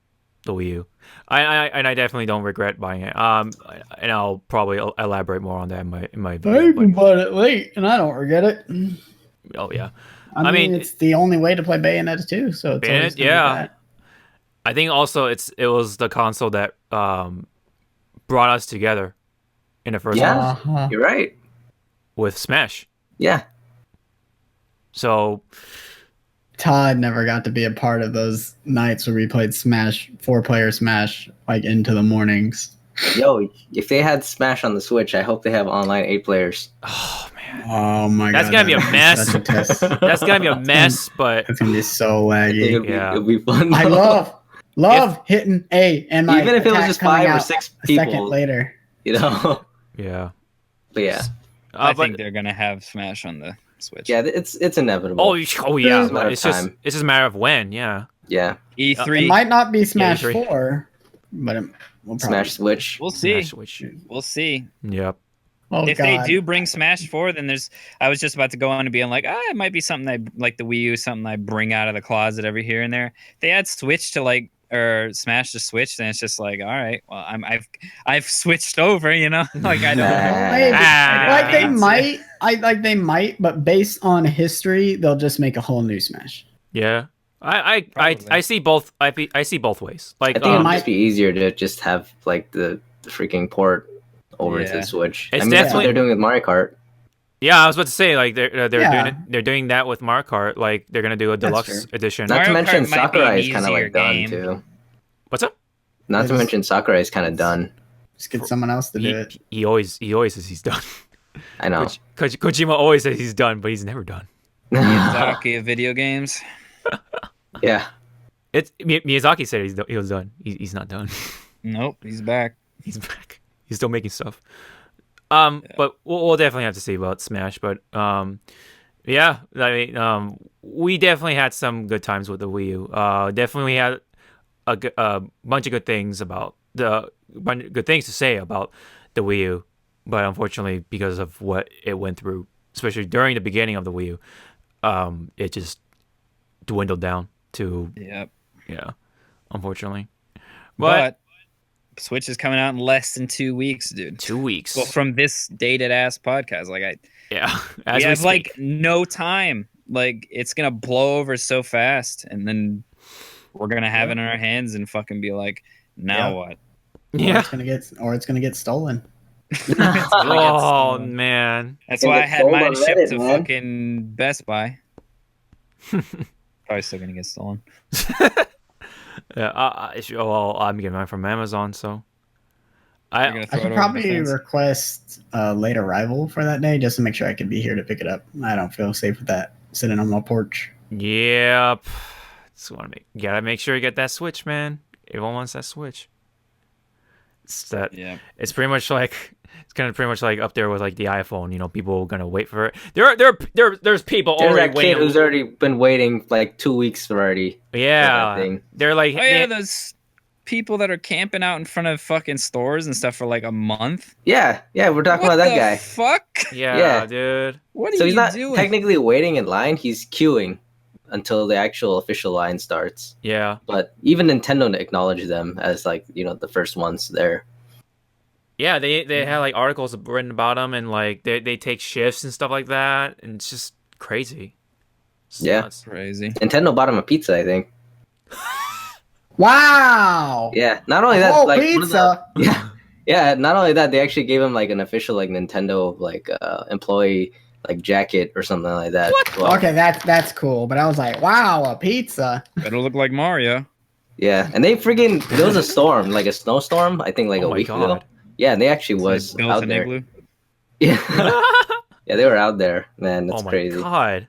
the Wii U. I definitely don't regret buying it. And I'll probably elaborate more on that in my I video. even bought it late, and I don't regret it. Oh yeah, I mean, it's the only way to play Bayonetta 2, so it's always Bayonetta, gonna be yeah. that. I think also it was the console that brought us together in the first Yeah. place You're right. with Smash. Yeah. So Todd never got to be a part of those nights where we played Smash, 4-player Smash, like into the mornings. Yo, if they had Smash on the Switch, I hope they have online 8 players. oh man, Oh my that's god, gonna be a that'd mess. such a test. That's gonna be a mess. But It's gonna be so I think laggy. it'll be fun. I though. love hitting A and my Even if it was attack just coming 5 or out 6 a second people. later. You know. yeah, But yeah, I but- think they're gonna have Smash on the Switch. yeah, it's inevitable. oh yeah. It's a matter of It's just time. a matter of when. Yeah. Yeah, E3. It might not be Smash E3. 4, but we'll probably. Smash Switch. We'll see. Smash Switch. We'll see. Yep. Oh, If god. they do bring Smash 4, then I was just about to go on and being like, it might be something like the Wii U, something I bring out of the closet every here and there. If they add Switch to like or Smash to Switch, then it's just like, all right, well, I've switched over, like I don't. Maybe. Ah. They might, but based on history, they'll just make a whole new Smash. Yeah. I Probably. see both. I see both ways. Like I think it might might- be easier to just have like the freaking port over to Yeah. the Switch. It's I mean, that's what definitely- they're doing with Mario Kart. yeah, I was about to say like they're Yeah. doing it. They're doing that with Mario Kart. Like they're gonna do a That's deluxe true. edition. Not to Mario mention Kart might be an Sakurai is kind of easier like done game. too. What's up? Not to Just- mention Sakurai is kind of done. Just get someone else to do it. He always says he's done. I know. Kojima always says he's done, but he's never done. Miyazaki of video games. Yeah. It's Miyazaki said he was done. He's not done. Nope, he's back. He's back. He's still making stuff. But we'll definitely have to see about Smash. But yeah, I mean, we definitely had some good times with the Wii U. Definitely had a bunch of good things to say about the Wii U. But unfortunately, because of what it went through, especially during the beginning of the Wii U, it just dwindled down to Yep. unfortunately. But Switch is coming out in less than 2 weeks, dude. 2 weeks. Well, from this dated ass podcast, Yeah, we have like no time. Like it's gonna blow over so fast, and then we're gonna have it in our hands and fucking be like, now Yeah. what? Or yeah. it's gonna get stolen. Oh man. That's Gonna why I get had sold mine on shipped Reddit, to man. fucking Best Buy. Probably still gonna get stolen. Yeah. Well, I'm getting mine from Amazon, so You're I gonna I throw it could over the probably fence? request a late arrival for that day just to make sure I could be here to pick it up. I don't feel safe with that sitting on my porch. yep. Just gotta make sure you get that Switch, man. Everyone wants that Switch. Yeah. It's pretty much like it's kind of pretty much like up there with like the iPhone. You know, people are gonna wait for it. There's people There's already that waiting. kid who's already been waiting like 2 weeks already. Yeah, for that thing. they're like, Oh yeah, those people that are camping out in front of fucking stores and stuff for like a month. Yeah, we're talking What about that the guy. fuck? yeah, Yeah. dude. What are So you he's not doing? technically waiting in line, he's queuing until the actual official line starts. Yeah, But even Nintendo acknowledged them as like, the first ones there. yeah. They had like articles written about them, and like they take shifts and stuff like that, and it's just crazy. It's Yeah. nuts. Crazy. Nintendo bought him a pizza, I think. Wow. Yeah, not only A that, whole like one of the- pizza. yeah. Not only that, they actually gave him like an official like Nintendo like employee like jacket or something like that. Well, Okay, that's cool. But I was like, wow, a pizza. Better look like Mario. yeah, and they freaking there was a storm, like a snowstorm, I think like Oh a my week ago. God. Yeah, and they actually So they was built out an there. igloo. Yeah, yeah, they were out there, man. That's Oh my crazy. god.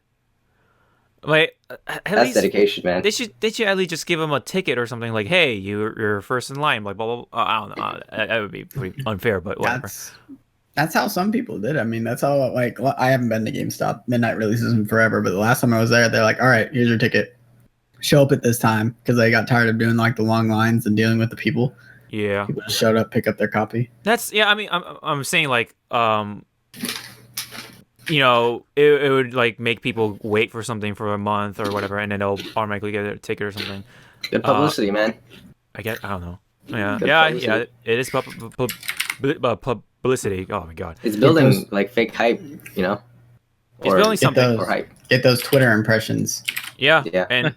Wait, at That's least dedication, man. they should at least just give him a ticket or something like, hey, you're first in line, like blah blah. blah. I don't know. That would be pretty unfair, but whatever. That's how some people did. I mean, that's how like I haven't been to GameStop midnight releases in forever, but the last time I was there, they're like, all right, here's your ticket. Show up at this time because they got tired of doing like the long lines and dealing with the people. Yeah, People just showed up, pick up their copy. that's I mean, I'm saying like it would like make people wait for something for a month or whatever, and then they'll automatically get a ticket or something. Good publicity, man. I don't know. Yeah, Good yeah, publicity. yeah. It is publicity. Oh my god, It's building those- like fake hype, it's building Get something. those, or hype. get those Twitter impressions. Yeah, Yeah. and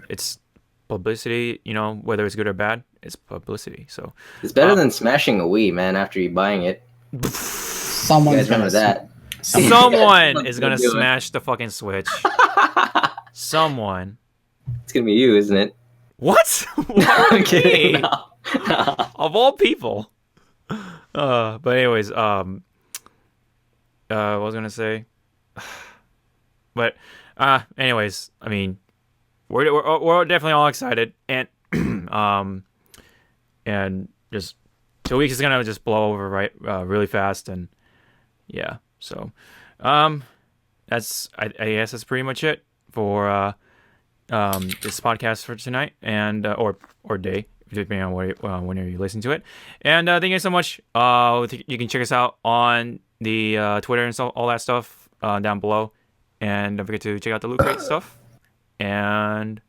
it's publicity. You know, whether it's good or bad, it's publicity. So It's better than smashing a Wii, man. After you buying it, you Someone's guys remember gonna that? someone is gonna do it. smash the fucking Switch. Someone. It's gonna be you, isn't it? What? Why I'm me? kidding. No. Of all people. But anyways, what was I gonna say? But anyways, I mean, we're definitely all excited, and and just 2 weeks is gonna just blow over really fast, and yeah. So, that's I guess that's pretty much it for this podcast for tonight, and or day, depending on whenever you listen to it. And thank you so much. You can check us out on the Twitter and all that stuff down below, and don't forget to check out the Loot Crate stuff. And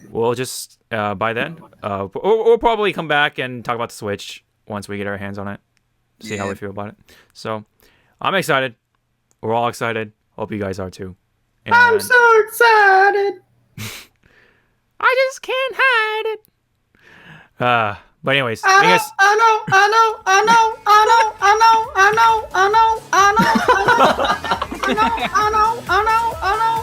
we'll just by then we'll probably come back and talk about the Switch once we get our hands on it, see how we feel about it. So I'm excited. We're all excited. Hope you guys are too. And I'm so excited. I just can't hide it. But anyways, I thank you guys. know.